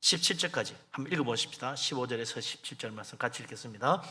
17절까지 한번 읽어보십시다. 15절에서 17절 말씀 같이 읽겠습니다.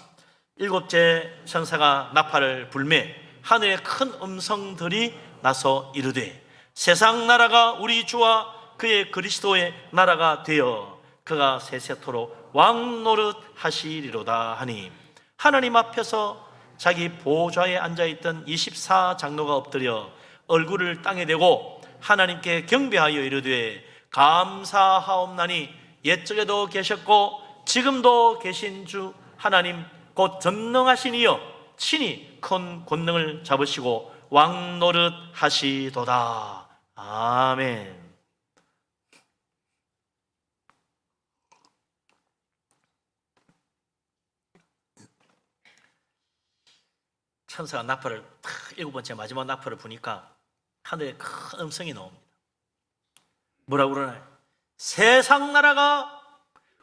일곱째 천사가 나팔을 불매 하늘에 큰 음성들이 나서 이르되 세상 나라가 우리 주와 그의 그리스도의 나라가 되어 그가 세세토록 왕 노릇 하시리로다 하니, 하나님 앞에서 자기 보좌에 앉아있던 24장로가 엎드려 얼굴을 땅에 대고 하나님께 경배하여 이르되 감사하옵나니 옛적에도 계셨고 지금도 계신 주 하나님 곧 전능하신 이여 친히 큰 권능을 잡으시고 왕 노릇 하시도다. 아멘. 천사가 나팔을 탁 7번째 마지막 나팔을 부니까 하늘에 큰 음성이 나옵니다. 뭐라고 그러나요? 세상 나라가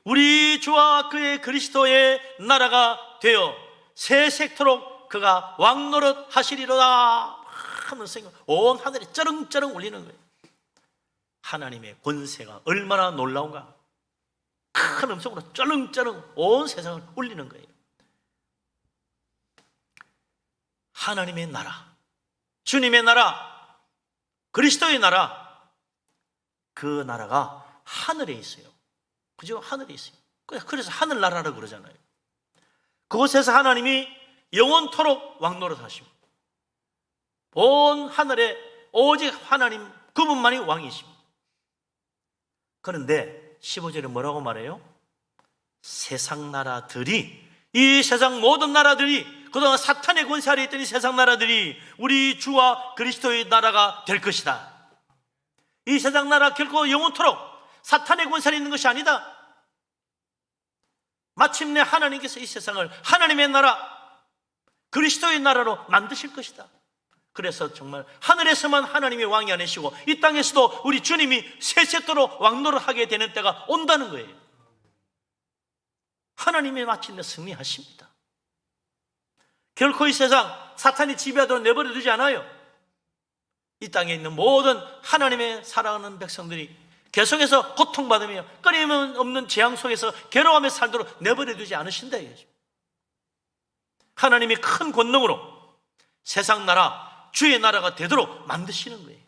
우리 주와 그의 그리스도의 나라가 되어 세세토록 그가 왕노릇 하시리로다 하는 생각, 온 하늘이 쩌렁쩌렁 울리는 거예요. 하나님의 권세가 얼마나 놀라운가. 큰 음성으로 쩌렁쩌렁 온 세상을 울리는 거예요. 하나님의 나라, 주님의 나라, 그리스도의 나라, 그 나라가 하늘에 있어요. 그죠? 하늘에 있어요. 그래서 하늘나라라고 그러잖아요. 그곳에서 하나님이 영원토록 왕노릇 하십니다. 온 하늘에 오직 하나님 그분만이 왕이십니다. 그런데 15절에 뭐라고 말해요? 세상 나라들이, 이 세상 모든 나라들이, 그동안 사탄의 권세 아래 있던 이 세상 나라들이 우리 주와 그리스도의 나라가 될 것이다. 이 세상 나라 결코 영원토록 사탄의 권세 아래 있는 것이 아니다. 마침내 하나님께서 이 세상을 하나님의 나라, 그리스도의 나라로 만드실 것이다. 그래서 정말 하늘에서만 하나님이 왕이 아니시고 이 땅에서도 우리 주님이 세세토록 왕노를 하게 되는 때가 온다는 거예요. 하나님이 마침내 승리하십니다. 결코 이 세상 사탄이 지배하도록 내버려 두지 않아요. 이 땅에 있는 모든 하나님의 사랑하는 백성들이 계속해서 고통받으며 끊임없는 재앙 속에서 괴로워하며 살도록 내버려 두지 않으신다 이거죠. 하나님이 큰 권능으로 세상 나라, 주의 나라가 되도록 만드시는 거예요.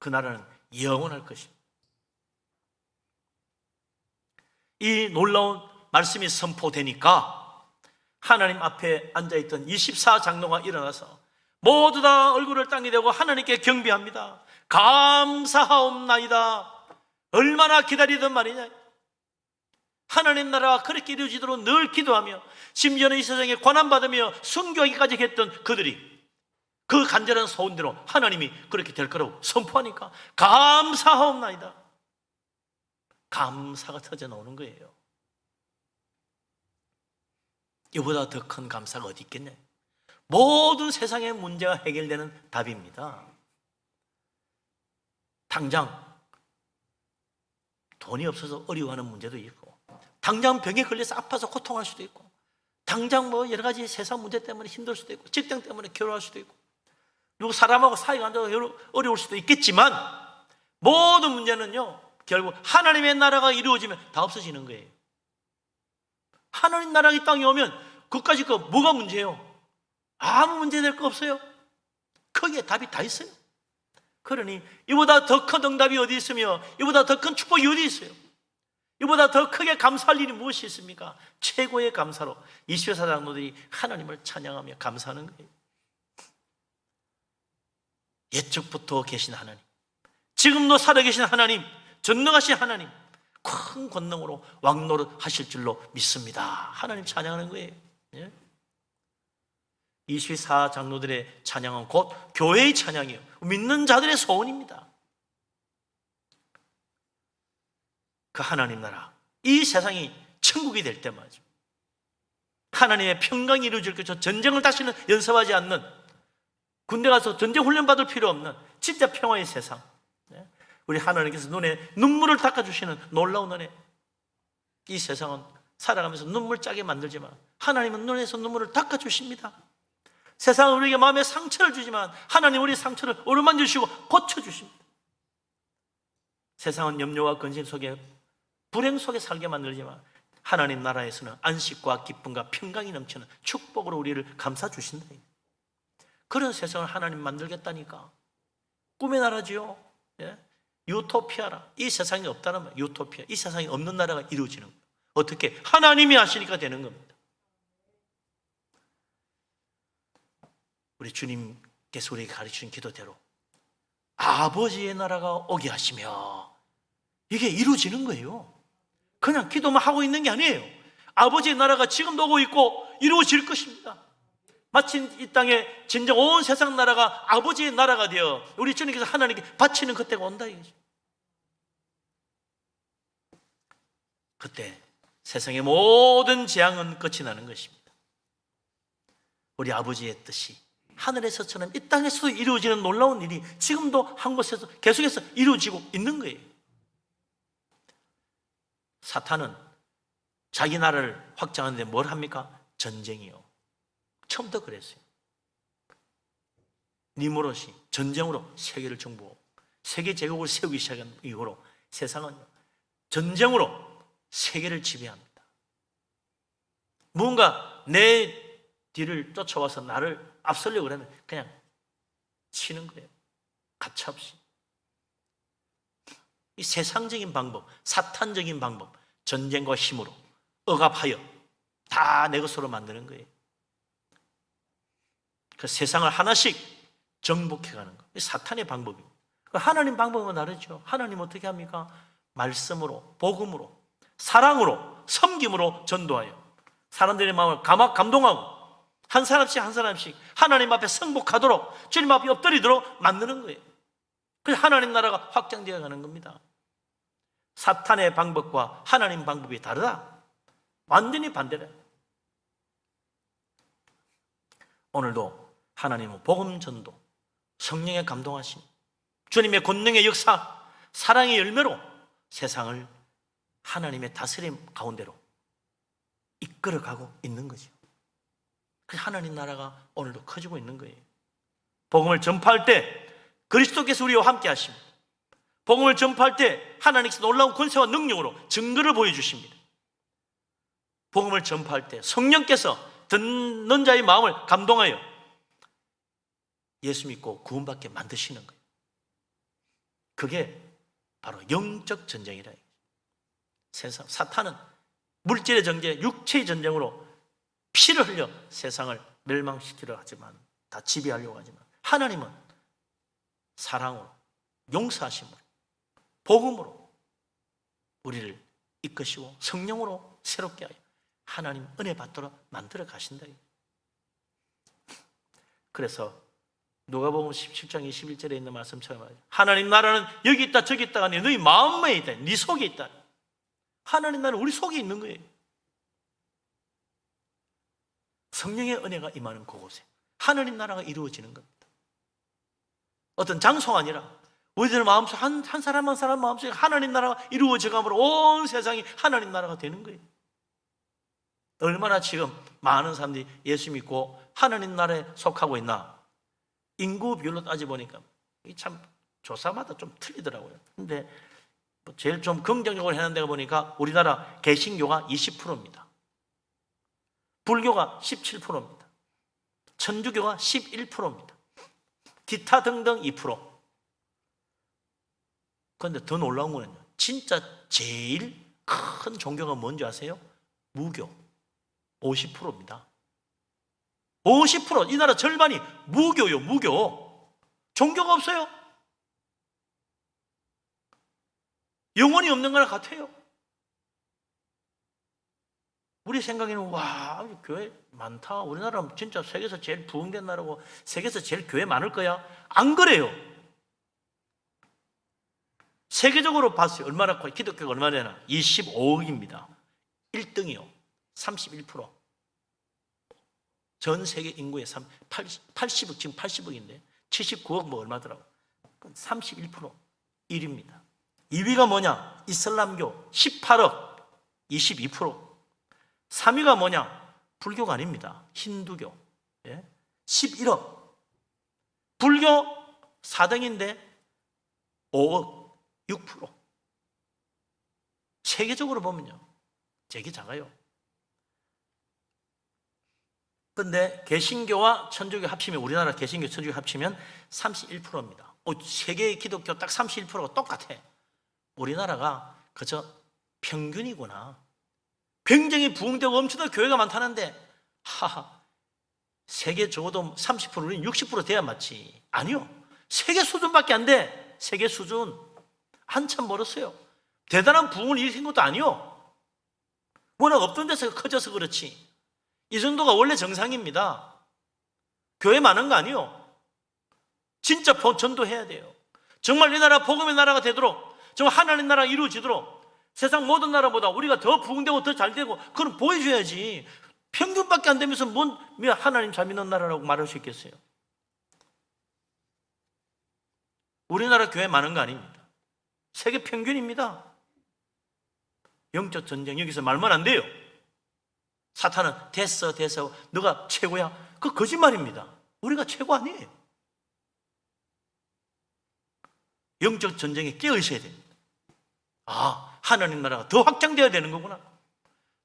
그 나라는 영원할 것입니다. 이 놀라운 말씀이 선포되니까 하나님 앞에 앉아있던 24장로가 일어나서 모두 다 얼굴을 땅에 대고 하나님께 경배합니다. 감사하옵나이다. 얼마나 기다리던 말이냐. 하나님 나라가 그렇게 이루어지도록 늘 기도하며 심지어는 이 세상에 고난받으며 순교하기까지 했던 그들이 그 간절한 소원대로 하나님이 그렇게 될 거라고 선포하니까 감사하옵나이다. 감사가 터져 나오는 거예요. 이보다 더 큰 감사가 어디 있겠냐. 모든 세상의 문제가 해결되는 답입니다. 당장 돈이 없어서 어려워하는 문제도 있고, 당장 병에 걸려서 아파서 고통할 수도 있고, 당장 뭐 여러 가지 세상 문제 때문에 힘들 수도 있고, 직장 때문에 괴로워할 수도 있고, 누구 사람하고 사이가 안 좋아서 어려울 수도 있겠지만 모든 문제는요 결국 하나님의 나라가 이루어지면 다 없어지는 거예요. 하나님 나라가 이 땅에 오면 그까짓 거 뭐가 문제예요? 아무 문제 될 거 없어요. 거기에 답이 다 있어요. 그러니 이보다 더 큰 응답이 어디 있으며 이보다 더 큰 축복이 어디 있어요? 이보다 더 크게 감사할 일이 무엇이 있습니까? 최고의 감사로 24장로들이 하나님을 찬양하며 감사하는 거예요. 옛적부터 계신 하나님, 지금도 살아계신 하나님, 전능하신 하나님, 큰 권능으로 왕노릇 하실 줄로 믿습니다. 하나님 찬양하는 거예요. 24장로들의 찬양은 곧 교회의 찬양이에요. 믿는 자들의 소원입니다. 그 하나님 나라, 이 세상이 천국이 될 때 말이죠. 하나님의 평강이 이루어질 것이죠. 전쟁을 다시는 연습하지 않는, 군대 가서 전쟁 훈련 받을 필요 없는 진짜 평화의 세상. 우리 하나님께서 눈에 눈물을 닦아주시는 놀라운 은혜. 이 세상은 살아가면서 눈물 짜게 만들지만 하나님은 눈에서 눈물을 닦아주십니다. 세상은 우리에게 마음에 상처를 주지만 하나님 우리 상처를 어루만져 주시고 고쳐주십니다. 세상은 염려와 근심 속에 불행 속에 살게 만들지만 하나님 나라에서는 안식과 기쁨과 평강이 넘치는 축복으로 우리를 감싸주신다. 그런 세상을 하나님 만들겠다니까. 꿈의 나라지요. 유토피아라. 이 세상이 없다는 말. 유토피아. 이 세상이 없는 나라가 이루어지는 거예요. 어떻게? 하나님이 하시니까 되는 겁니다. 우리 주님께서 우리에게 가르치신 기도대로 아버지의 나라가 오게 하시며 이게 이루어지는 거예요. 그냥 기도만 하고 있는 게 아니에요. 아버지의 나라가 지금도 오고 있고 이루어질 것입니다. 마치 이 땅에 진정 온 세상 나라가 아버지의 나라가 되어 우리 주님께서 하나님께 바치는 그때가 온다 이거죠. 그때 세상의 모든 재앙은 끝이 나는 것입니다. 우리 아버지의 뜻이 하늘에서처럼 이 땅에서도 이루어지는 놀라운 일이 지금도 한 곳에서 계속해서 이루어지고 있는 거예요. 사탄은 자기 나라를 확장하는데 뭘 합니까? 전쟁이요. 처음부터 그랬어요. 니무롯이 전쟁으로 세계를 정복하고 세계 제국을 세우기 시작한 이후로 세상은 전쟁으로 세계를 지배합니다. 무언가 내 뒤를 쫓아와서 나를 앞서려고 그러면 그냥 치는 거예요. 가차없이. 이 세상적인 방법, 사탄적인 방법, 전쟁과 힘으로 억압하여 다 내 것으로 만드는 거예요. 그 세상을 하나씩 정복해가는 거. 사탄의 방법입니다. 하나님 방법은 다르죠. 하나님 어떻게 합니까? 말씀으로, 복음으로, 사랑으로, 섬김으로 전도하여 사람들의 마음을 감동하고 한 사람씩 한 사람씩 하나님 앞에 승복하도록 주님 앞에 엎드리도록 만드는 거예요. 그래서 하나님 나라가 확장되어 가는 겁니다. 사탄의 방법과 하나님 방법이 다르다. 완전히 반대다. 오늘도 하나님은 복음 전도, 성령의 감동하심, 주님의 권능의 역사, 사랑의 열매로 세상을 하나님의 다스림 가운데로 이끌어가고 있는 거죠. 그래서 하나님 나라가 오늘도 커지고 있는 거예요. 복음을 전파할 때 그리스도께서 우리와 함께 하십니다. 복음을 전파할 때 하나님께서 놀라운 권세와 능력으로 증거를 보여주십니다. 복음을 전파할 때 성령께서 듣는 자의 마음을 감동하여 예수 믿고 구원받게 만드시는 거예요. 그게 바로 영적 전쟁이라. 세상 사탄은 물질의 전쟁, 육체의 전쟁으로 피를 흘려 세상을 멸망시키려 하지만, 다 지배하려고 하지만, 하나님은 사랑으로, 용서하심으로, 복음으로 우리를 이끄시고 성령으로 새롭게 하여 하나님 은혜 받도록 만들어 가신다. 그래서 누가복음 17장 21절에 있는 말씀처럼 하나님 나라는 여기 있다 저기 있다가 아니라 너희 마음에 있다, 네 속에 있다. 하나님 나라는 우리 속에 있는 거예요. 성령의 은혜가 임하는 그곳에 하나님 나라가 이루어지는 겁니다. 어떤 장소가 아니라 우리들 마음속 한 사람 한 사람 마음속에 하나님 나라가 이루어져가므로 온 세상이 하나님 나라가 되는 거예요. 얼마나 지금 많은 사람들이 예수 믿고 하나님 나라에 속하고 있나? 인구 비율로 따져보니까 참 조사마다 좀 틀리더라고요. 근데 제일 좀 긍정적으로 해놓은 데가 보니까 우리나라 개신교가 20%입니다. 불교가 17%입니다. 천주교가 11%입니다. 기타 등등 2%. 그런데 더 놀라운 거는요, 진짜 제일 큰 종교가 뭔지 아세요? 무교. 50%입니다. 50%. 이 나라 절반이 무교요, 무교. 종교가 없어요. 영혼이 없는 거랑 같아요. 우리 생각에는 와, 교회 많다. 우리나라 진짜 세계에서 제일 부흥된 나라고 세계에서 제일 교회 많을 거야. 안 그래요. 세계적으로 봤어요. 얼마나 커요? 기독교가 얼마나 되나? 25억입니다. 1등이요. 31%. 전 세계 인구의 80억, 지금 80억인데 79억 뭐 얼마더라고. 31%. 1위입니다. 2위가 뭐냐? 이슬람교 18억, 22%. 3위가 뭐냐? 불교가 아닙니다. 힌두교 11억. 불교 4등인데 5억, 6%. 세계적으로 보면요, 되게 작아요. 그런데 개신교와 천주교 합치면, 우리나라 개신교, 천주교 합치면 31%입니다. 세계의 기독교 딱 31%가 똑같아. 우리나라가 그저 평균이구나. 굉장히 부흥되고 엄청나게 교회가 많다는데, 하하, 세계 적어도 30%, 우리는 60% 돼야 맞지. 아니요. 세계 수준밖에 안 돼. 세계 수준. 한참 멀었어요. 대단한 부흥을 일으킨 것도 아니요. 워낙 없던 데서 커져서 그렇지. 이 정도가 원래 정상입니다. 교회 많은 거 아니요. 진짜 전도해야 돼요. 정말 이 나라 복음의 나라가 되도록, 정말 하나님 나라가 이루어지도록 세상 모든 나라보다 우리가 더 부흥되고 더 잘되고 그건 보여줘야지. 평균밖에 안 되면서 뭔 하나님 잘 믿는 나라라고 말할 수 있겠어요? 우리나라 교회 많은 거 아닙니다. 세계 평균입니다. 영적 전쟁, 여기서 말만 안 돼요. 사탄은 됐어 너가 최고야. 그거 거짓말입니다. 우리가 최고 아니에요. 영적 전쟁에 깨어 있어야 됩니다. 아, 하나님 나라가 더 확장되어야 되는 거구나.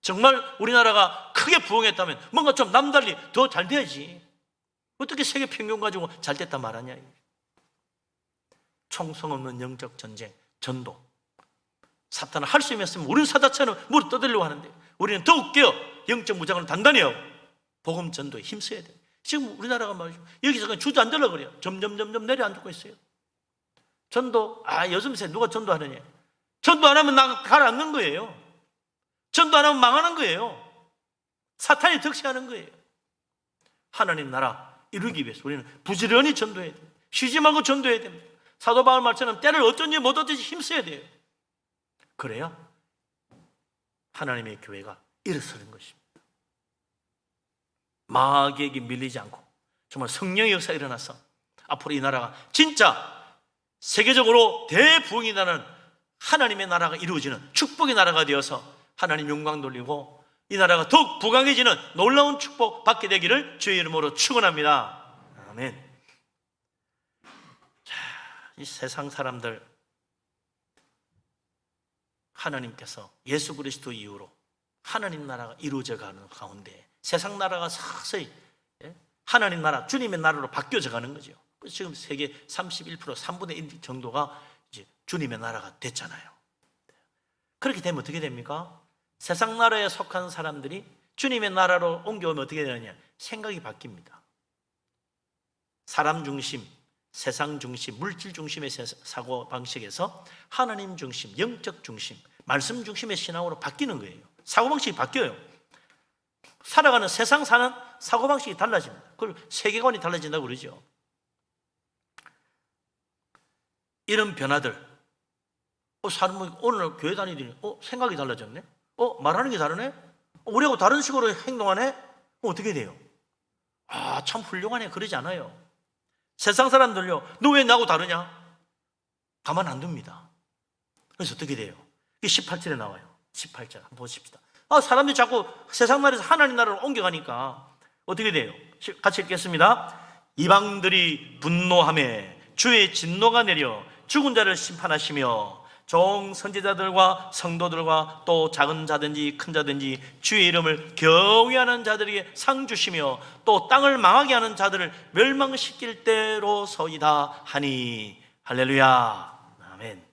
정말 우리나라가 크게 부흥했다면 뭔가 좀 남달리 더 잘 돼야지. 어떻게 세계 평균 가지고 잘 됐다 말하냐. 총성 없는 영적 전쟁, 전도. 사탄은 할 수 있으면 우리는 사자처럼 무릎 떠들려고 하는데 우리는 더욱 깨어 영적 무장을 단단히 하고 복음 전도에 힘써야 돼요. 지금 우리나라가 말이죠, 여기서 그냥 주저앉으려고 그래요. 점점 내려앉고 있어요. 전도, 요즘 새 누가 전도하느냐. 전도 안 하면 나 가라앉는 거예요. 전도 안 하면 망하는 거예요. 사탄이 득세하는 거예요. 하나님 나라 이루기 위해서 우리는 부지런히 전도해야 돼요. 쉬지 말고 전도해야 됩니다. 사도 바울 말처럼 때를 어쩐지 못 얻든지 힘써야 돼요. 그래야 하나님의 교회가 일어서는 것입니다. 마귀에게 밀리지 않고 정말 성령의 역사가 일어나서 앞으로 이 나라가 진짜 세계적으로 대부흥이 나는 하나님의 나라가 이루어지는 축복의 나라가 되어서 하나님 영광 돌리고 이 나라가 더욱 부강해지는 놀라운 축복 받게 되기를 주의 이름으로 축원합니다. 아멘. 자, 이 세상 사람들 하나님께서 예수 그리스도 이후로 하나님 나라가 이루어져 가는 가운데 세상 나라가 서서히 하나님 나라, 주님의 나라로 바뀌어져 가는 거죠. 지금 세계 31%, 3분의 1 정도가 이제 주님의 나라가 됐잖아요. 그렇게 되면 어떻게 됩니까? 세상 나라에 속한 사람들이 주님의 나라로 옮겨오면 어떻게 되느냐? 생각이 바뀝니다. 사람 중심, 세상 중심, 물질 중심의 사고 방식에서 하나님 중심, 영적 중심, 말씀 중심의 신앙으로 바뀌는 거예요. 사고 방식이 바뀌어요. 살아가는 세상 사는 사고 방식이 달라집니다. 그걸 세계관이 달라진다고 그러죠. 이런 변화들, 사람이 오늘 교회 다니더니 생각이 달라졌네? 말하는 게 다르네? 우리하고 다른 식으로 행동하네? 어떻게 돼요? 참 훌륭하네. 그러지 않아요. 세상 사람들요, 너 왜 나하고 다르냐? 가만 안 둡니다. 그래서 어떻게 돼요? 이게 18절에 나와요. 18절 한번 보십시다. 사람들이 자꾸 세상 나라에서 하나님 나라로 옮겨가니까 어떻게 돼요? 같이 읽겠습니다. 이방들이 분노하며 주의 진노가 내려 죽은 자를 심판하시며 종 선지자들과 성도들과 또 작은 자든지 큰 자든지 주의 이름을 경외하는 자들에게 상 주시며 또 땅을 망하게 하는 자들을 멸망시킬 때로서이다 하니. 할렐루야. 아멘.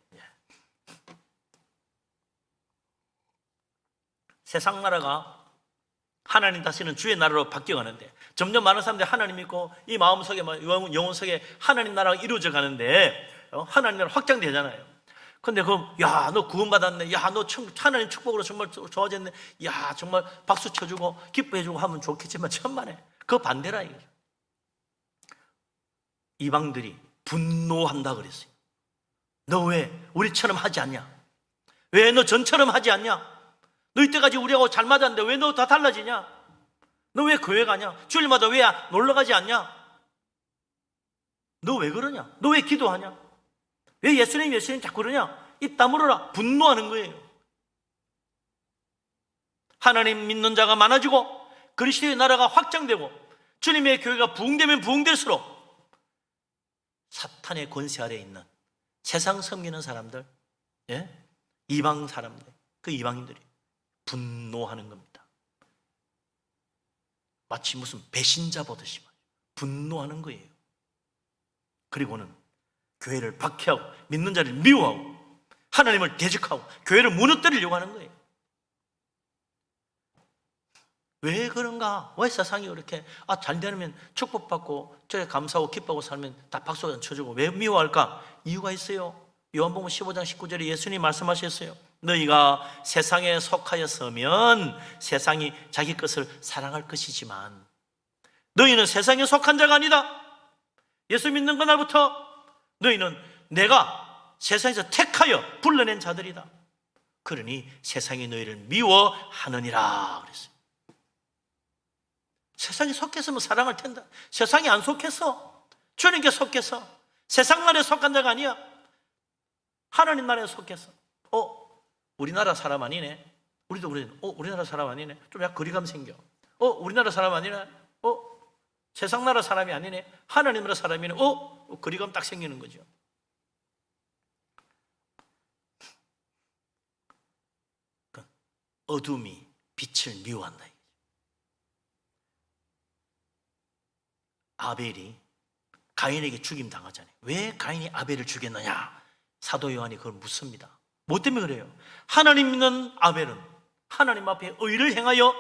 세상 나라가 하나님 다스리는 주의 나라로 바뀌어가는데 점점 많은 사람들이 하나님 믿고 이 마음속에 영혼 속에 하나님 나라가 이루어져 가는데 하나님 나라 확장되잖아요. 근데 너 구원받았네. 너 하나님 축복으로 정말 좋아졌네. 정말 박수 쳐주고 기뻐해주고 하면 좋겠지만 천만에 그 반대라 이거죠. 이방들이 분노한다 그랬어요. 너 왜 우리처럼 하지 않냐? 왜 너 전처럼 하지 않냐? 너 이때까지 우리하고 잘 맞았는데 왜 너 다 달라지냐? 너 왜 교회 가냐? 주일마다 왜 놀러 가지 않냐? 너 왜 그러냐? 너 왜 기도하냐? 왜 예수님 자꾸 그러냐? 입 다물어라. 분노하는 거예요. 하나님 믿는 자가 많아지고 그리스도의 나라가 확장되고 주님의 교회가 부흥되면 부흥될수록 사탄의 권세 아래에 있는 세상 섬기는 사람들, 이방 사람들, 그 이방인들이 분노하는 겁니다. 마치 무슨 배신자 보듯이 분노하는 거예요. 그리고는 교회를 박해하고 믿는 자를 미워하고 하나님을 대적하고 교회를 무너뜨리려고 하는 거예요. 왜 그런가? 왜 세상이 그렇게 잘 되면 축복받고 저에 감사하고 기뻐하고 살면 다 박수 쳐주고 왜 미워할까? 이유가 있어요. 요한복음 15장 19절에 예수님이 말씀하셨어요. 너희가 세상에 속하였으면 세상이 자기 것을 사랑할 것이지만 너희는 세상에 속한 자가 아니다. 예수 믿는 그날부터 너희는 내가 세상에서 택하여 불러낸 자들이다. 그러니 세상이 너희를 미워하느니라 그랬어요. 세상에 속했으면 사랑할 텐데 세상에 안 속했어. 주님께 속했어. 세상 나라에 속한 자가 아니야. 하나님 나라에 속했어. 우리나라 사람 아니네. 우리도 그래. 우리나라 사람 아니네. 좀 약간 거리감 생겨. 우리나라 사람 아니네. 세상 나라 사람이 아니네. 하나님 나라 사람이네. 거리감 딱 생기는 거죠. 어둠이 빛을 미워한다. 아벨이 가인에게 죽임 당하잖아요. 왜 가인이 아벨을 죽였느냐? 사도 요한이 그걸 묻습니다. 뭐 때문에 그래요? 하나님 믿는 아벨은 하나님 앞에 의를 행하여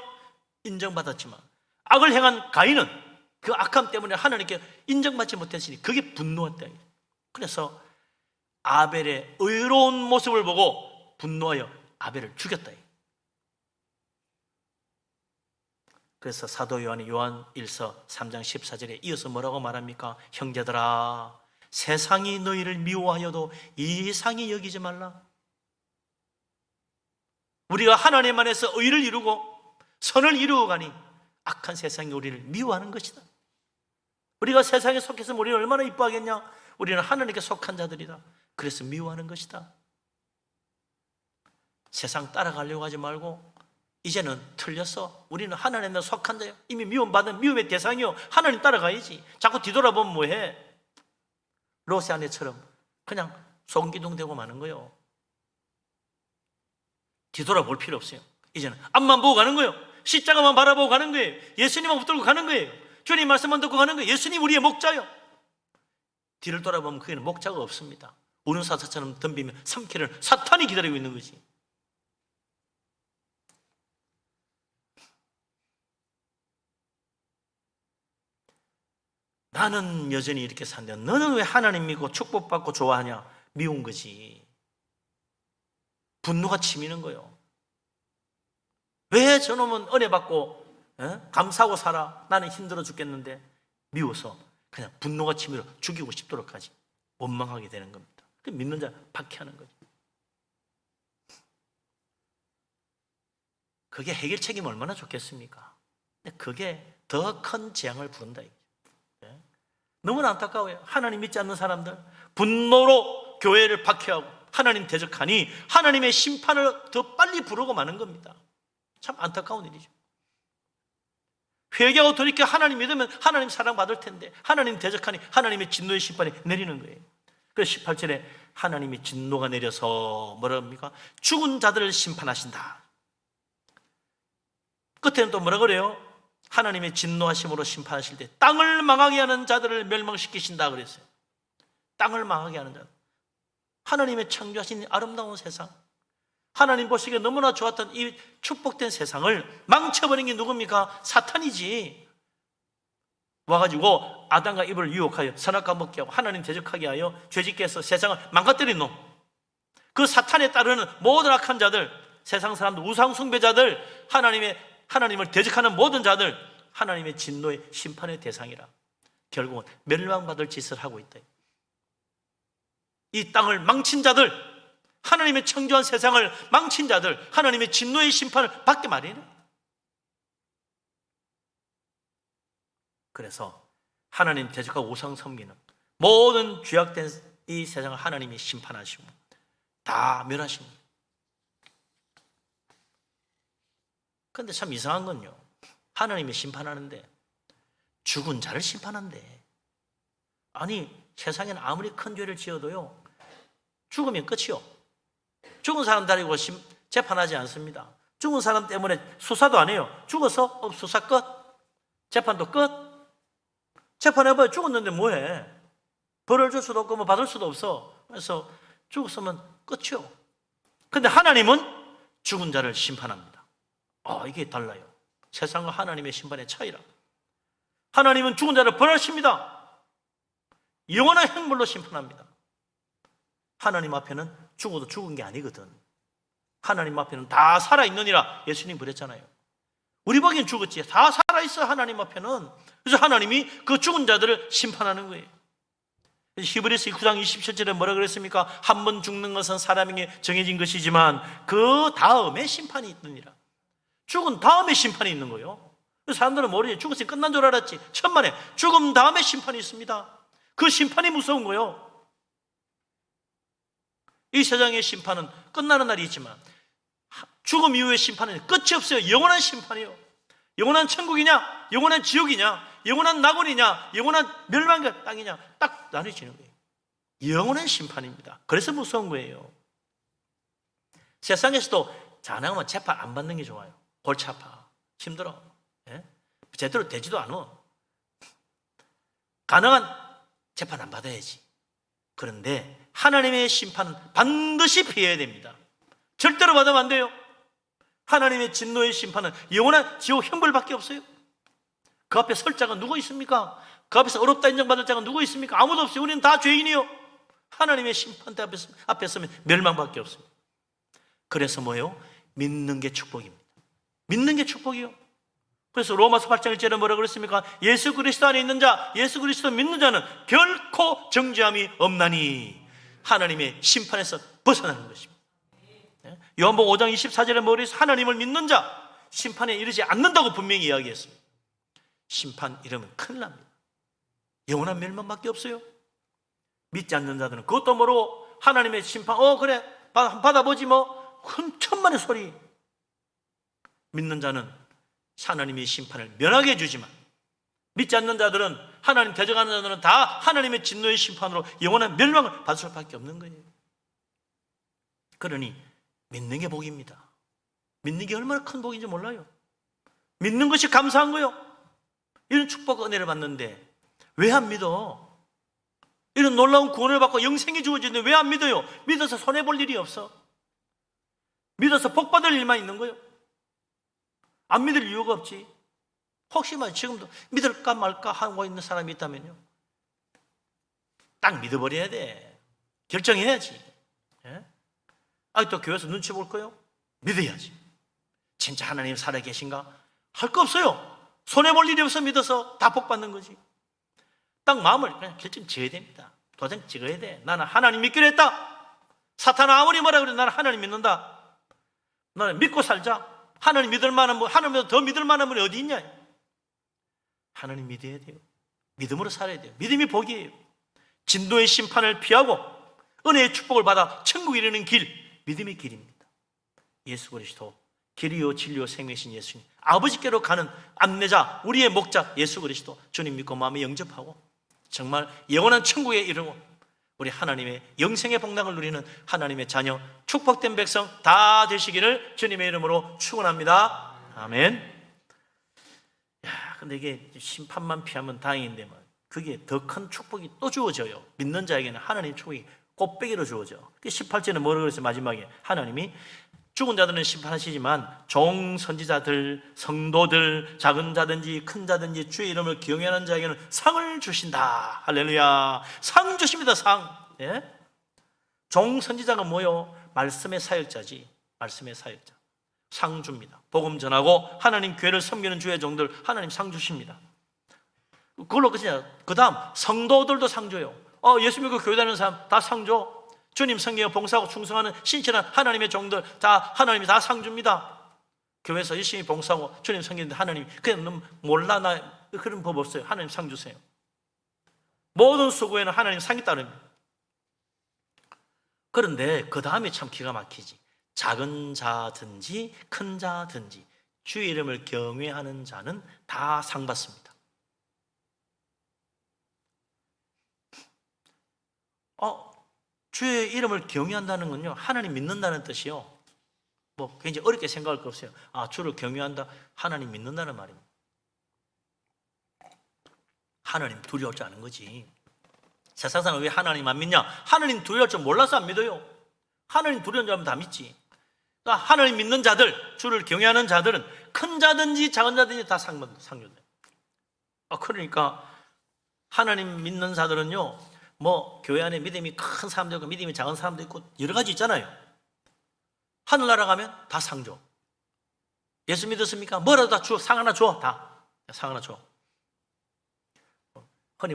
인정받았지만 악을 행한 가인은 그 악함 때문에 하나님께 인정받지 못했으니 그게 분노했다. 그래서 아벨의 의로운 모습을 보고 분노하여 아벨을 죽였다. 그래서 사도 요한이 요한 1서 3장 14절에 이어서 뭐라고 말합니까? 형제들아, 세상이 너희를 미워하여도 이상히 여기지 말라. 우리가 하나님 안에서 의를 이루고 선을 이루어 가니 악한 세상이 우리를 미워하는 것이다. 우리가 세상에 속해서 우리를 얼마나 이뻐하겠냐? 우리는 하나님께 속한 자들이다. 그래서 미워하는 것이다. 세상 따라가려고 하지 말고 이제는 틀렸어. 우리는 하나님에 속한 자예요. 이미 미움받은 미움의 대상이요. 하나님 따라가야지. 자꾸 뒤돌아보면 뭐해? 로세 아내처럼 그냥 송기둥대고 마는 거예요. 뒤돌아볼 필요 없어요. 이제는 앞만 보고 가는 거예요. 십자가만 바라보고 가는 거예요. 예수님만 붙들고 가는 거예요. 주님 말씀만 듣고 가는 거예요. 예수님 우리의 목자요. 뒤를 돌아보면 그게는 목자가 없습니다. 우는 사자처럼 덤비며 삼키를 사탄이 기다리고 있는 거지. 나는 여전히 이렇게 사는데 너는 왜 하나님 믿고 축복받고 좋아하냐? 미운 거지. 분노가 치미는 거예요. 왜 저놈은 은혜 받고 감사하고 살아? 나는 힘들어 죽겠는데 미워서 그냥 분노가 치밀어 죽이고 싶도록 하지. 원망하게 되는 겁니다. 그 믿는 자 박해하는 거죠. 그게 해결책이면 얼마나 좋겠습니까? 근데 그게 더 큰 재앙을 부른다. 너무나 안타까워요. 하나님 믿지 않는 사람들 분노로 교회를 박해하고 하나님 대적하니 하나님의 심판을 더 빨리 부르고 마는 겁니다. 참 안타까운 일이죠. 회개하고 돌이켜 하나님 믿으면 하나님 사랑받을 텐데 하나님 대적하니 하나님의 진노의 심판이 내리는 거예요. 그래서 18절에 하나님이 진노가 내려서 뭐라 합니까? 죽은 자들을 심판하신다. 끝에는 또 뭐라 그래요? 하나님의 진노하심으로 심판하실 때 땅을 망하게 하는 자들을 멸망시키신다 그랬어요. 땅을 망하게 하는 자들. 하나님의 창조하신 아름다운 세상, 하나님 보시기에 너무나 좋았던 이 축복된 세상을 망쳐버린 게 누굽니까? 사탄이지. 와가지고 아담과 이브를 유혹하여 선악과 먹게 하고 하나님 대적하게 하여 죄짓게 해서 세상을 망가뜨린 놈. 그 사탄에 따르는 모든 악한 자들, 세상 사람들, 우상 숭배자들, 하나님을 대적하는 모든 자들, 하나님의 진노의 심판의 대상이라. 결국은 멸망받을 짓을 하고 있다. 이 땅을 망친 자들, 하나님의 창조한 세상을 망친 자들, 하나님의 진노의 심판을 받게 마련이에요. 그래서 하나님 대적하고 우상 섬기는 모든 죄악된 이 세상을 하나님이 심판하시고 다 멸하십니다. 그런데 참 이상한 건요, 하나님이 심판하는데 죽은 자를 심판한대. 아니, 세상에는 아무리 큰 죄를 지어도요 죽으면 끝이요. 죽은 사람 다리고 재판하지 않습니다. 죽은 사람 때문에 수사도 안 해요. 죽어서 수사 끝, 재판도 끝. 재판해봐요. 죽었는데 뭐해? 벌을 줄 수도 없고 뭐 받을 수도 없어. 그래서 죽었으면 끝이요. 근데 하나님은 죽은 자를 심판합니다. 이게 달라요. 세상과 하나님의 심판의 차이라. 하나님은 죽은 자를 벌하십니다. 영원한 형벌로 심판합니다. 하나님 앞에는 죽어도 죽은 게 아니거든. 하나님 앞에는 다 살아있느니라 예수님 그랬잖아요. 우리 보기엔 죽었지, 다 살아있어 하나님 앞에는. 그래서 하나님이 그 죽은 자들을 심판하는 거예요. 히브리서 9장 27절에 뭐라 그랬습니까? 한 번 죽는 것은 사람에게 정해진 것이지만 그 다음에 심판이 있느니라. 죽은 다음에 심판이 있는 거예요. 사람들은 모르지. 죽었으니 끝난 줄 알았지. 천만에 죽음 다음에 심판이 있습니다. 그 심판이 무서운 거예요. 이 세상의 심판은 끝나는 날이 있지만 죽음 이후의 심판은 끝이 없어요. 영원한 심판이에요. 영원한 천국이냐, 영원한 지옥이냐, 영원한 낙원이냐, 영원한 멸망의 땅이냐, 딱 나뉘어지는 거예요. 영원한 심판입니다. 그래서 무서운 거예요. 세상에서도 자나하면 재판 안 받는 게 좋아요. 골치 아파, 힘들어, 제대로 되지도 않아. 가능한 재판 안 받아야지. 그런데 하나님의 심판은 반드시 피해야 됩니다. 절대로 받으면 안 돼요. 하나님의 진노의 심판은 영원한 지옥 형벌밖에 없어요. 그 앞에 설 자가 누구 있습니까? 그 앞에서 어렵다 인정받을 자가 누구 있습니까? 아무도 없어요. 우리는 다 죄인이요. 하나님의 심판대 앞에 서면 멸망밖에 없어요. 그래서 뭐예요? 믿는 게 축복입니다. 믿는 게 축복이요. 그래서 로마서 8장 1절에 뭐라고 그랬습니까? 예수 그리스도 안에 있는 자, 예수 그리스도 믿는 자는 결코 정죄함이 없나니 하나님의 심판에서 벗어나는 것입니다. 요한복음 5장 24절에 뭐라 했어요? 하나님을 믿는 자 심판에 이르지 않는다고 분명히 이야기했습니다. 심판 이러면 큰일 납니다. 영원한 멸망밖에 없어요. 믿지 않는 자들은 그것도 모르고 하나님의 심판 그래 받아보지 뭐 천만의 소리. 믿는 자는 하나님의 심판을 면하게 해주지만 믿지 않는 자들은 하나님 대적하는 자들은 다 하나님의 진노의 심판으로 영원한 멸망을 받을 수밖에 없는 거예요. 그러니 믿는 게 복입니다. 믿는 게 얼마나 큰 복인지 몰라요. 믿는 것이 감사한 거요. 이런 축복 은혜를 받는데 왜 안 믿어? 이런 놀라운 구원을 받고 영생이 주어지는데 왜 안 믿어요? 믿어서 손해볼 일이 없어. 믿어서 복 받을 일만 있는 거예요. 안 믿을 이유가 없지. 혹시 지금도 믿을까 말까 하고 있는 사람이 있다면요, 딱 믿어버려야 돼. 결정해야지. 또 교회에서 눈치 볼 거요? 믿어야지. 진짜 하나님 살아계신가? 할 거 없어요. 손해볼 일이 없어. 믿어서 다 복 받는 거지. 딱 마음을 그냥 결정 지어야 됩니다. 도장 찍어야 돼. 나는 하나님 믿기로 했다. 사탄은 아무리 뭐라 그래도 나는 하나님 믿는다. 나는 믿고 살자. 하나님 믿을 만한 분, 하나님보다 더 믿을 만한 분이 어디 있냐? 하나님 믿어야 돼요. 믿음으로 살아야 돼요. 믿음이 복이에요. 진노의 심판을 피하고 은혜의 축복을 받아 천국에 이르는 길, 믿음의 길입니다. 예수 그리스도, 길이요 진리요 생명이신 예수님, 아버지께로 가는 안내자, 우리의 목자 예수 그리스도, 주님 믿고 마음에 영접하고 정말 영원한 천국에 이르고 우리 하나님의 영생의 복락을 누리는 하나님의 자녀, 축복된 백성 다 되시기를 주님의 이름으로 축원합니다. 아멘. 근데 이게 심판만 피하면 다행인데 그게 더 큰 축복이 또 주어져요. 믿는 자에게는 하나님의 축복이 곱배기로 주어져. 18절에 뭐라고 그랬어요? 마지막에 하나님이 죽은 자들은 심판하시지만 종 선지자들, 성도들, 작은 자든지 큰 자든지 주의 이름을 경외하는 자에게는 상을 주신다. 할렐루야. 상 주십니다. 상. 종 선지자가 뭐요? 말씀의 사역자지. 말씀의 사역자. 상 줍니다. 복음 전하고 하나님 교회를 섬기는 주의 종들 하나님 상 주십니다. 그걸로 끝이야. 그 다음 성도들도 상 줘요. 예수 믿고 교회 다니는 사람 다 상 줘. 주님 성경에 봉사하고 충성하는 신실한 하나님의 종들 다 하나님이 다 상 줍니다. 교회에서 열심히 봉사하고 주님 섬기는데 하나님 그냥 너 몰라 나 그런 법 없어요. 하나님 상 주세요. 모든 수고에는 하나님 상이 따릅니다. 그런데 그 다음에 참 기가 막히지. 작은 자든지 큰 자든지 주의 이름을 경외하는 자는 다 상 받습니다. 주의 이름을 경외한다는 건요, 하나님 믿는다는 뜻이요. 굉장히 어렵게 생각할 거 없어요. 주를 경외한다, 하나님 믿는다는 말입니다. 하나님 두려울 줄 아는 거지. 세상 사람은 왜 하나님 안 믿냐? 하나님 두려울 줄 몰라서 안 믿어요. 하나님 두려운 줄 알면 다 믿지. 그러니까 하나님 믿는 자들, 주를 경외하는 자들은 큰 자든지 작은 자든지 다 상여돼요. 그러니까 하나님 믿는 자들은요, 교회 안에 믿음이 큰 사람도 있고 믿음이 작은 사람도 있고 여러 가지 있잖아요. 하늘나라 가면 다 상 줘. 예수 믿었습니까? 뭐라도 다 줘. 상 하나 줘. 다. 상 하나 줘. 흔히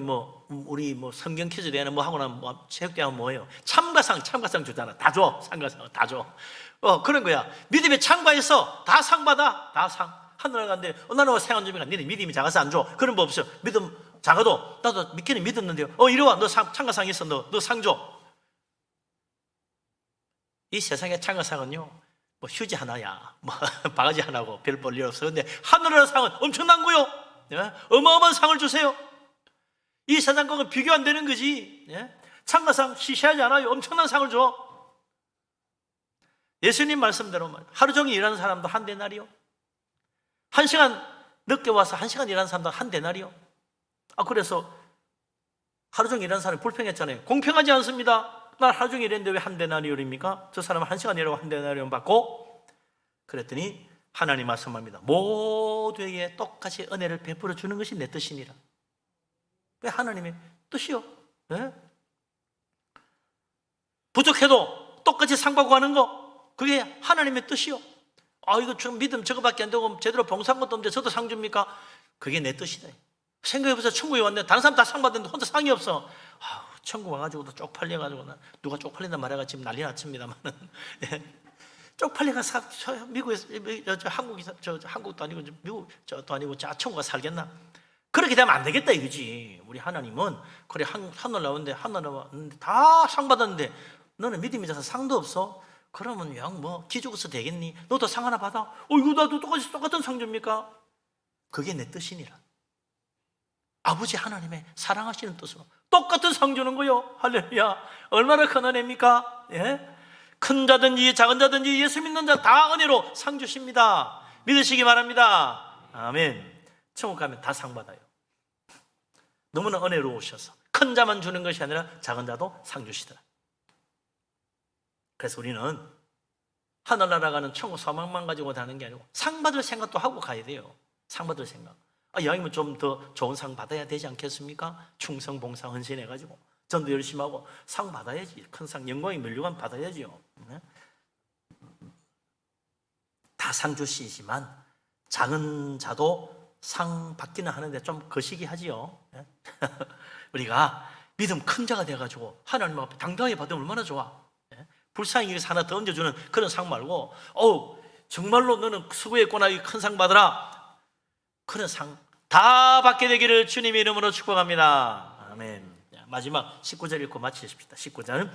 우리 성경 퀴즈 대회는 하고 나면 체육대회는 뭐예요? 참가상 주잖아. 다 줘. 참가상 다 줘. 그런 거야. 믿음에 참가해서 다 상 받아. 다 상. 하늘나라 가는데 나는 왜 생안 줍니까? 니네 믿음이 작아서 안 줘. 그런 법 없어. 믿음 작아도 나도 믿기는 믿었는데요. 이리 와. 너 참가상 있어. 너 상 줘. 이 세상의 참가상은요, 뭐 휴지 하나야, 뭐 바가지 하나고 별 볼 일 없어. 근데 하늘나라 상은 엄청난 거요. 예? 어마어마한 상을 주세요. 이 세상 거는 비교 안 되는 거지. 예? 참가상 시시하지 않아요. 엄청난 상을 줘. 예수님 말씀대로 하루 종일 일하는 사람도 한 데나리요. 1시간 늦게 와서 1시간 일하는 사람도 한 데나리요. 그래서 하루 종일 일하는 사람이 불평했잖아요. 공평하지 않습니다. 난 하루 종일 일했는데 왜 한 데나리오입니까? 저 사람은 1시간 일하고 한 데나리온 받고. 그랬더니 하나님 말씀합니다. 모두에게 똑같이 은혜를 베풀어 주는 것이 내 뜻이니라. 왜 하나님의 뜻이요? 네? 부족해도 똑같이 상 받고 가는 거, 그게 하나님의 뜻이요. 이거 좀 믿음 저거밖에 안 되고 제대로 봉사한 것도 없는데 저도 상 줍니까? 그게 내 뜻이다. 생각해보세요. 천국에 왔는데 다른 사람 다 상 받았는데 혼자 상이 없어. 천국 와가지고도 쪽팔려가지고, 누가 쪽팔린다 말해가 지금 난리 났습니다만은. 쪽팔려가 미국에서, 한국도 아니고 미국 저도 아니고 천국가 살겠나? 그렇게 되면 안 되겠다 이거지. 우리 하나님은 그래 하늘 나오는데 다 상 받았는데 너는 믿음이 있어서 상도 없어? 그러면 그냥 뭐 기죽어서 되겠니? 너도 상 하나 받아? 이거 나도 똑같은 상 줍니까? 그게 내 뜻이니라. 아버지 하나님의 사랑하시는 뜻으로 똑같은 상 주는 거요. 할렐루야. 얼마나 큰 은혜입니까? 예? 큰 자든지 작은 자든지 예수 믿는 자 다 은혜로 상 주십니다. 믿으시기 바랍니다. 아멘. 천국 가면 다 상 받아요. 너무나 은혜로우셔서 큰 자만 주는 것이 아니라 작은 자도 상 주시더라. 그래서 우리는 하늘나라 가는 천국 소망만 가지고 가는 게 아니고 상 받을 생각도 하고 가야 돼요. 상 받을 생각. 이왕이면 좀 더 좋은 상 받아야 되지 않겠습니까? 충성, 봉사, 헌신해가지고 전도 열심히 하고 상 받아야지. 큰 상, 영광의 면류관 받아야지요. 다 상 주시지만 작은 자도 상 받기는 하는데 좀 거시기 하지요. 우리가 믿음 큰 자가 돼가지고 하나님 앞에 당당하게 받으면 얼마나 좋아. 불쌍히 위해서 하나 더 얹어주는 그런 상 말고 정말로 너는 수고했구나, 이 큰 상 받으라. 그런 상 다 받게 되기를 주님의 이름으로 축복합니다. 아멘. 마지막 19절 읽고 마치십시다. 19절.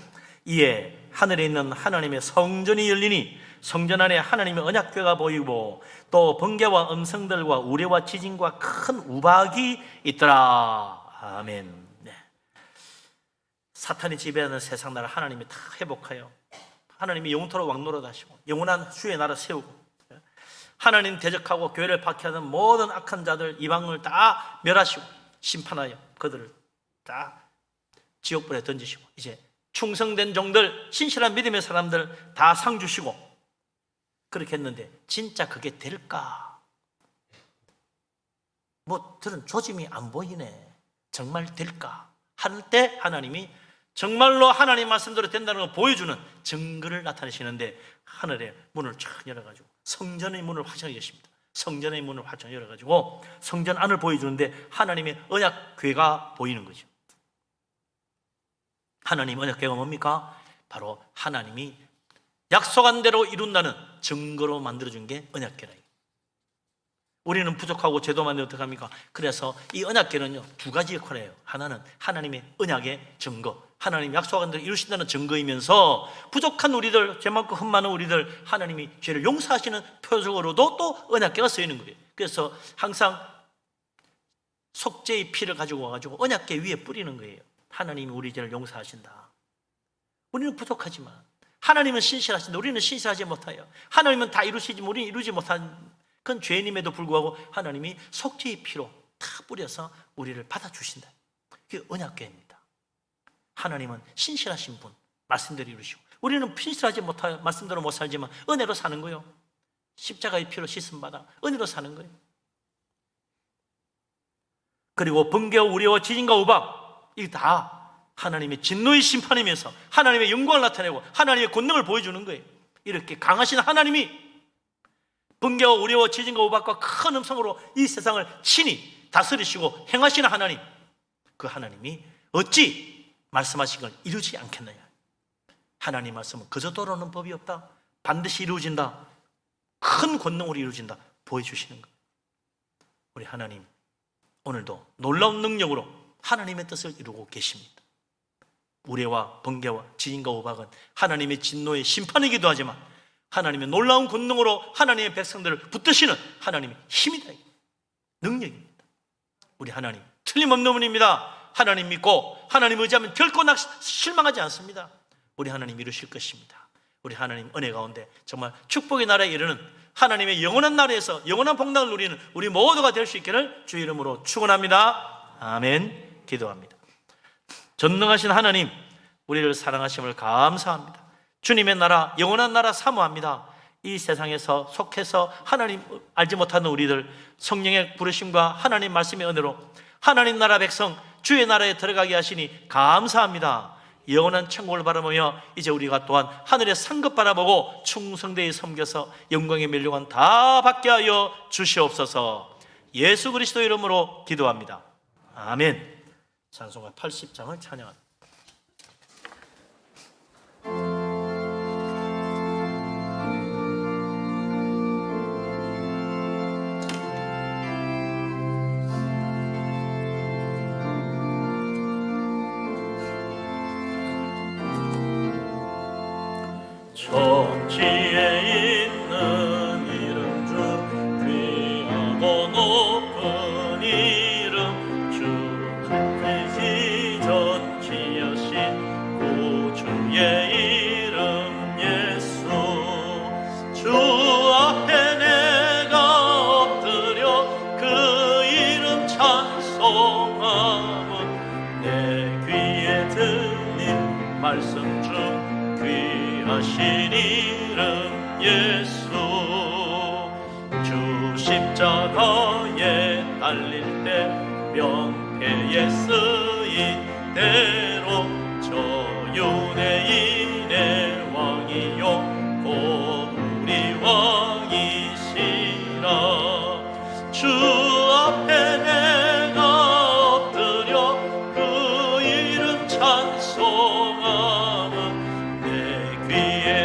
이에 하늘에 있는 하나님의 성전이 열리니 성전 안에 하나님의 언약궤가 보이고 또 번개와 음성들과 우레와 지진과 큰 우박이 있더라. 아멘. 네. 사탄이 지배하는 세상 나라 하나님이 다 회복하여 하나님이 영토로 왕노릇 하시고 영원한 주의 나라 세우고 하나님 대적하고 교회를 박해하는 모든 악한 자들 이방을 다 멸하시고 심판하여 그들을 다 지옥불에 던지시고 이제 충성된 종들, 신실한 믿음의 사람들 다 상 주시고 그렇게 했는데 진짜 그게 될까? 들은 조짐이 안 보이네. 정말 될까? 할 때 하나님이 정말로 하나님 말씀대로 된다는 걸 보여주는 증거를 나타내시는데 하늘의 문을 쫙 열어가지고 성전의 문을 활짝 여십니다. 성전의 문을 활짝 열어가지고 성전 안을 보여주는데 하나님의 언약궤가 보이는 거죠. 하나님 언약궤가 뭡니까? 바로 하나님이 약속한 대로 이룬다는 증거로 만들어준 게 언약궤라. 우리는 부족하고 죄도 많은데 어떡합니까? 그래서 이 언약궤는요 2가지 역할을 해요. 하나는 하나님의 언약의 증거, 하나님 약속한 대로 이루신다는 증거이면서 부족한 우리들, 죄 많고 흠 많은 우리들 하나님이 죄를 용서하시는 표적으로도 또 언약궤가 쓰이는 거예요. 그래서 항상 속죄의 피를 가지고 와가지고 언약궤 위에 뿌리는 거예요. 하나님이 우리 죄를 용서하신다. 우리는 부족하지만 하나님은 신실하신데 우리는 신실하지 못해요. 하나님은 다 이루시지만 우리는 이루지 못한 그건 죄인임에도 불구하고 하나님이 속죄의 피로 다 뿌려서 우리를 받아주신다. 그게 언약궤입니다. 하나님은 신실하신 분, 말씀대로 이루시고 우리는 신실하지 못하여 말씀대로 못 살지만 은혜로 사는 거예요. 십자가의 피로 씻음받아 은혜로 사는 거예요. 그리고 번개와 우레와 지진과 우박 이게 다 하나님의 진노의 심판이면서 하나님의 영광을 나타내고 하나님의 권능을 보여주는 거예요. 이렇게 강하신 하나님이 번개와 우레와 지진과 우박과 큰 음성으로 이 세상을 친히 다스리시고 행하시는 하나님, 그 하나님이 어찌 말씀하신 걸 이루지 않겠느냐. 하나님 말씀은 그저 돌아오는 법이 없다. 반드시 이루어진다. 큰 권능으로 이루어진다. 보여주시는 것. 우리 하나님 오늘도 놀라운 능력으로 하나님의 뜻을 이루고 계십니다. 우레와 번개와 지진과 우박은 하나님의 진노의 심판이기도 하지만 하나님의 놀라운 권능으로 하나님의 백성들을 붙드시는 하나님의 힘이다, 능력입니다. 우리 하나님 틀림없는 분입니다. 하나님 믿고 하나님 의지하면 결코 실망하지 않습니다. 우리 하나님 이루실 것입니다. 우리 하나님 은혜 가운데 정말 축복의 나라에 이르는 하나님의 영원한 나라에서 영원한 복락을 누리는 우리 모두가 될 수 있기를 주의 이름으로 축원합니다. 아멘. 기도합니다. 전능하신 하나님, 우리를 사랑하심을 감사합니다. 주님의 나라, 영원한 나라 사모합니다. 이 세상에서 속해서 하나님 알지 못하는 우리들 성령의 부르심과 하나님 말씀의 은혜로 하나님 나라 백성 주의 나라에 들어가게 하시니 감사합니다. 영원한 천국을 바라보며 이제 우리가 또한 하늘의 상급 바라보고 충성되이 섬겨서 영광의 멸류관 다 받게 하여 주시옵소서. 예수 그리스도 이름으로 기도합니다. 아멘. 찬송가 80장을 찬양합니다. 천지에 있는 이름 중 귀하고 높은 이름 주 크리스티 전지하신 구주의 이름 예수. 주 앞에 내가 엎드려 그 이름 찬송함은 내 귀에 들린 말씀 중 귀하신 이름 예수. 주 십자가에 달릴 때 명패에 쓰인 대로 저 유대인의 왕이요 곧 우리 왕이시라. 주 앞에 내가 엎드려 그 이름 찬송함은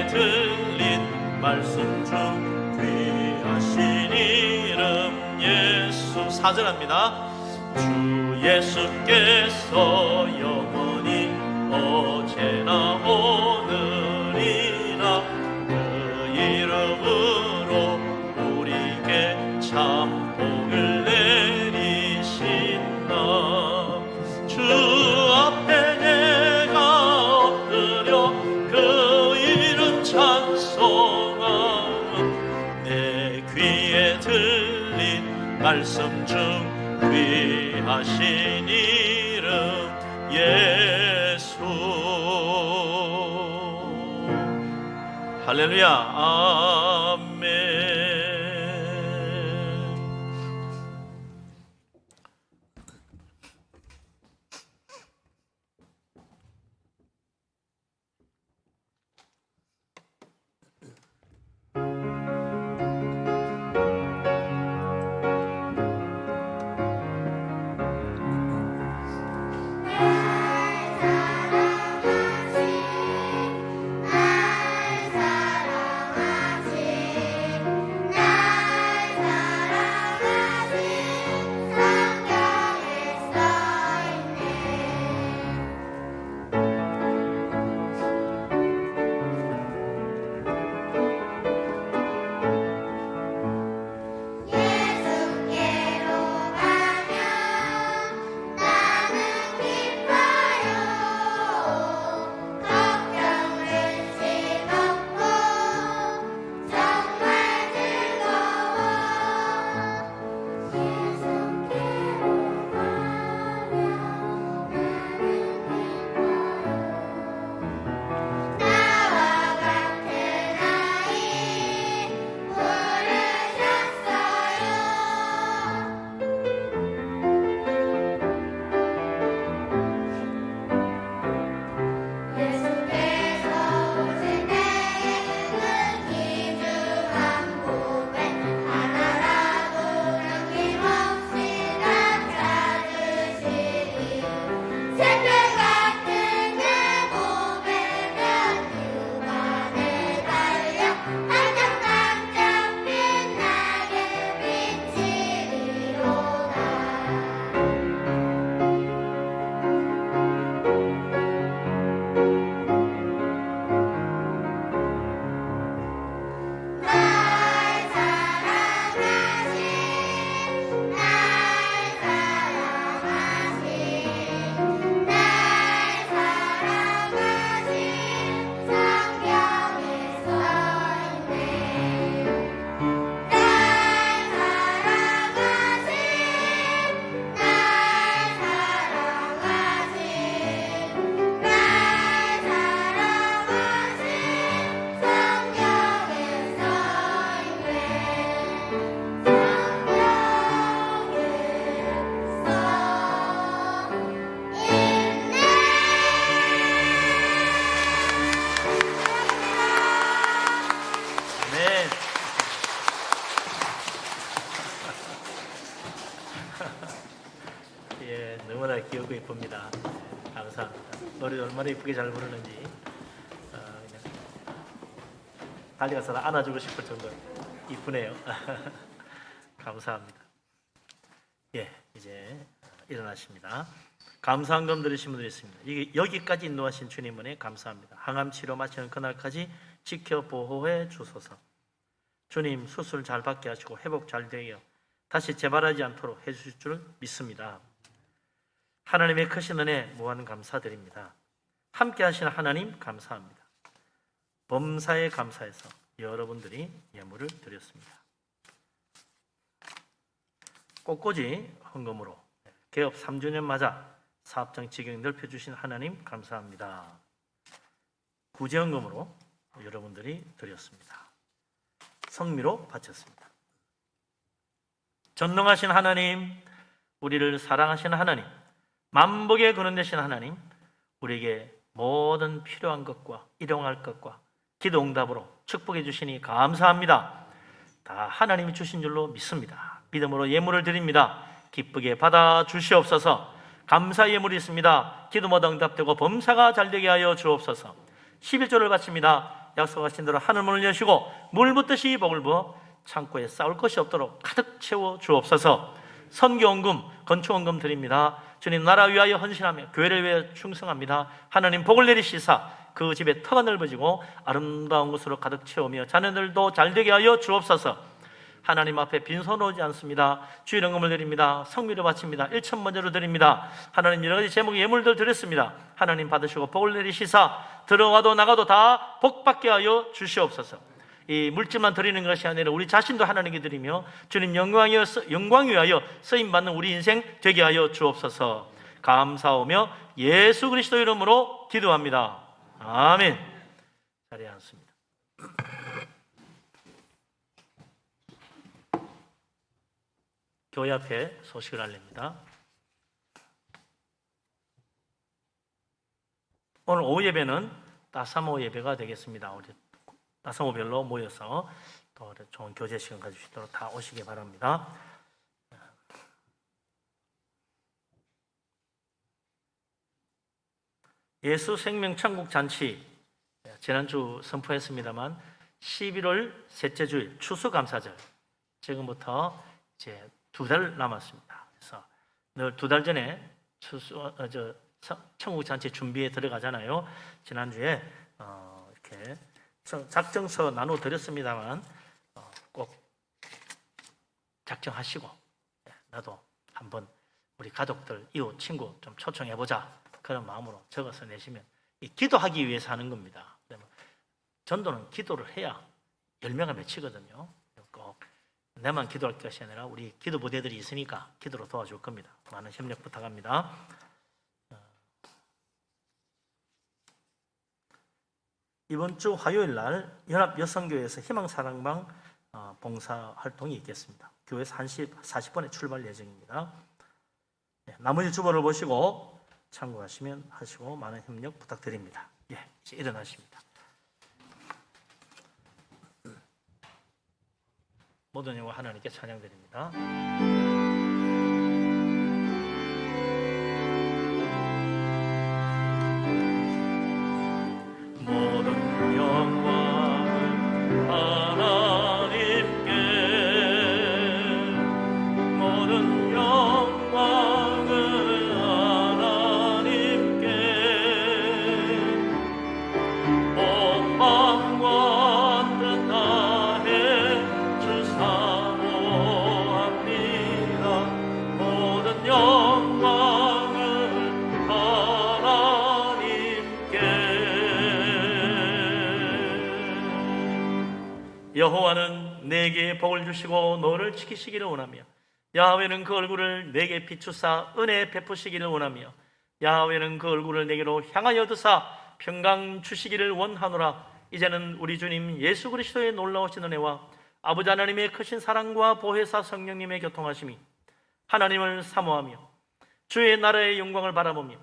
들린 말씀 중 귀하신 이름 예수. 4절합니다. 주 예수께서 영원히 어제나 오늘이나 그 이름으로 우리에게 참 복을 내리신다. 주 앞에 내가 엎드려 그 이름 찬송함은 내 귀에 들린 말씀 중 귀하신 이름 예수. 할렐루야. 아멘. 날 사랑하신 얼마나 이쁘게 잘 부르는지 그냥 달려가서 안아주고 싶을 정도로 이쁘네요. 감사합니다. 예, 이제 일어나십니다. 감사한 금 들으신 분들이 있습니다. 이게 여기까지 인도하신 주님 은혜 감사합니다. 항암 치료 마치는 그날까지 지켜 보호해 주소서. 주님 수술 잘 받게 하시고 회복 잘 되게 다시 재발하지 않도록 해주실 줄 믿습니다. 하나님의 크신 은혜 무한 감사드립니다. 함께 하시는 하나님 감사합니다. 범사에 감사해서 여러분들이 예물을 드렸습니다. 꽃꽂이 헌금으로 개업 3주년 맞아 사업장 지경 넓혀주신 하나님 감사합니다. 구제헌금으로 여러분들이 드렸습니다. 성미로 바쳤습니다. 전능하신 하나님, 우리를 사랑하시는 하나님, 만복의 근원 되신 하나님, 우리에게 모든 필요한 것과 일용할 것과 기도 응답으로 축복해 주시니 감사합니다. 다 하나님이 주신 줄로 믿습니다. 믿음으로 예물을 드립니다. 기쁘게 받아 주시옵소서. 감사 예물이 있습니다. 기도마다 응답되고 범사가 잘되게 하여 주옵소서. 11조를 바칩니다. 약속하신 대로 하늘 문을 여시고 물 붓듯이 복을 부어 창고에 쌓을 것이 없도록 가득 채워 주옵소서. 선교헌금, 건축헌금 드립니다. 주님 나라 위하여 헌신하며 교회를 위해 충성합니다. 하나님 복을 내리시사 그 집에 터가 넓어지고 아름다운 것으로 가득 채우며 자녀들도 잘되게 하여 주옵소서. 하나님 앞에 빈손 오지 않습니다. 주일 헌금을 드립니다. 성미를 바칩니다. 1천 먼저로 드립니다. 하나님 여러 가지 제목의 예물들 드렸습니다. 하나님 받으시고 복을 내리시사 들어가도 나가도 다 복받게 하여 주시옵소서. 이 물질만 드리는 것이 아니라 우리 자신도 하나님께 드리며 주님 영광 위하여 쓰임받는 우리 인생 되게 하여 주옵소서. 감사하며 예수 그리스도 이름으로 기도합니다. 아멘. 자리에 앉습니다. 교회 앞에 소식을 알립니다. 오늘 오후 예배는 따사모 예배가 되겠습니다. 우리 따사모별로 모여서 또 좋은 교제 시간 가질 수 있도록 다 오시기 바랍니다. 예수 생명 천국 잔치 지난주 선포했습니다만 11월 셋째 주일 추수감사절 지금부터 이제 2달 남았습니다. 그래서 늘 2달 전에 천국 잔치 준비에 들어가잖아요. 지난주에 이렇게 작정서 나눠 드렸습니다만 꼭 작정하시고 나도 한번 우리 가족들, 이웃, 친구 좀 초청해 보자 그런 마음으로 적어서 내시면 기도하기 위해서 하는 겁니다. 전도는 기도를 해야 열매가 맺히거든요. 꼭 내만 기도할 것이 아니라 우리 기도 부대들이 있으니까 기도로 도와줄 겁니다. 많은 협력 부탁합니다. 이번 주 화요일 날 연합여성교회에서 희망사랑방 봉사활동이 있겠습니다. 교회에서 1시 40분에 출발 예정입니다. 나머지 주보를 보시고 참고하시면 하시고 많은 협력 부탁드립니다. 이제 일어나십니다. 모든 영광 하나님께 찬양드립니다. 모든 영광을 하나님께, 모든 영광을 하나님께, 원망과 뜻 다해 주사모합니다. 모든 영광을 하나님께. 여호와는 내게 복을 주시고 너를 지키시기를 원하며 야훼는 그 얼굴을 내게 비추사 은혜 베푸시기를 원하며 야훼는 그 얼굴을 내게로 향하여 드사 평강 주시기를 원하노라. 이제는 우리 주님 예수 그리스도의 놀라우신 은혜와 아버지 하나님의 크신 사랑과 보혜사 성령님의 교통하심이 하나님을 사모하며 주의 나라의 영광을 바라보며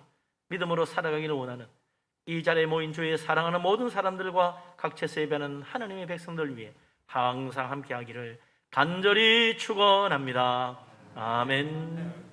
믿음으로 살아가기를 원하는 이 자리에 모인 주의 사랑하는 모든 사람들과 각처에서 예배하는 하나님의 백성들 위해 항상 함께하기를 간절히 축원합니다. 아멘.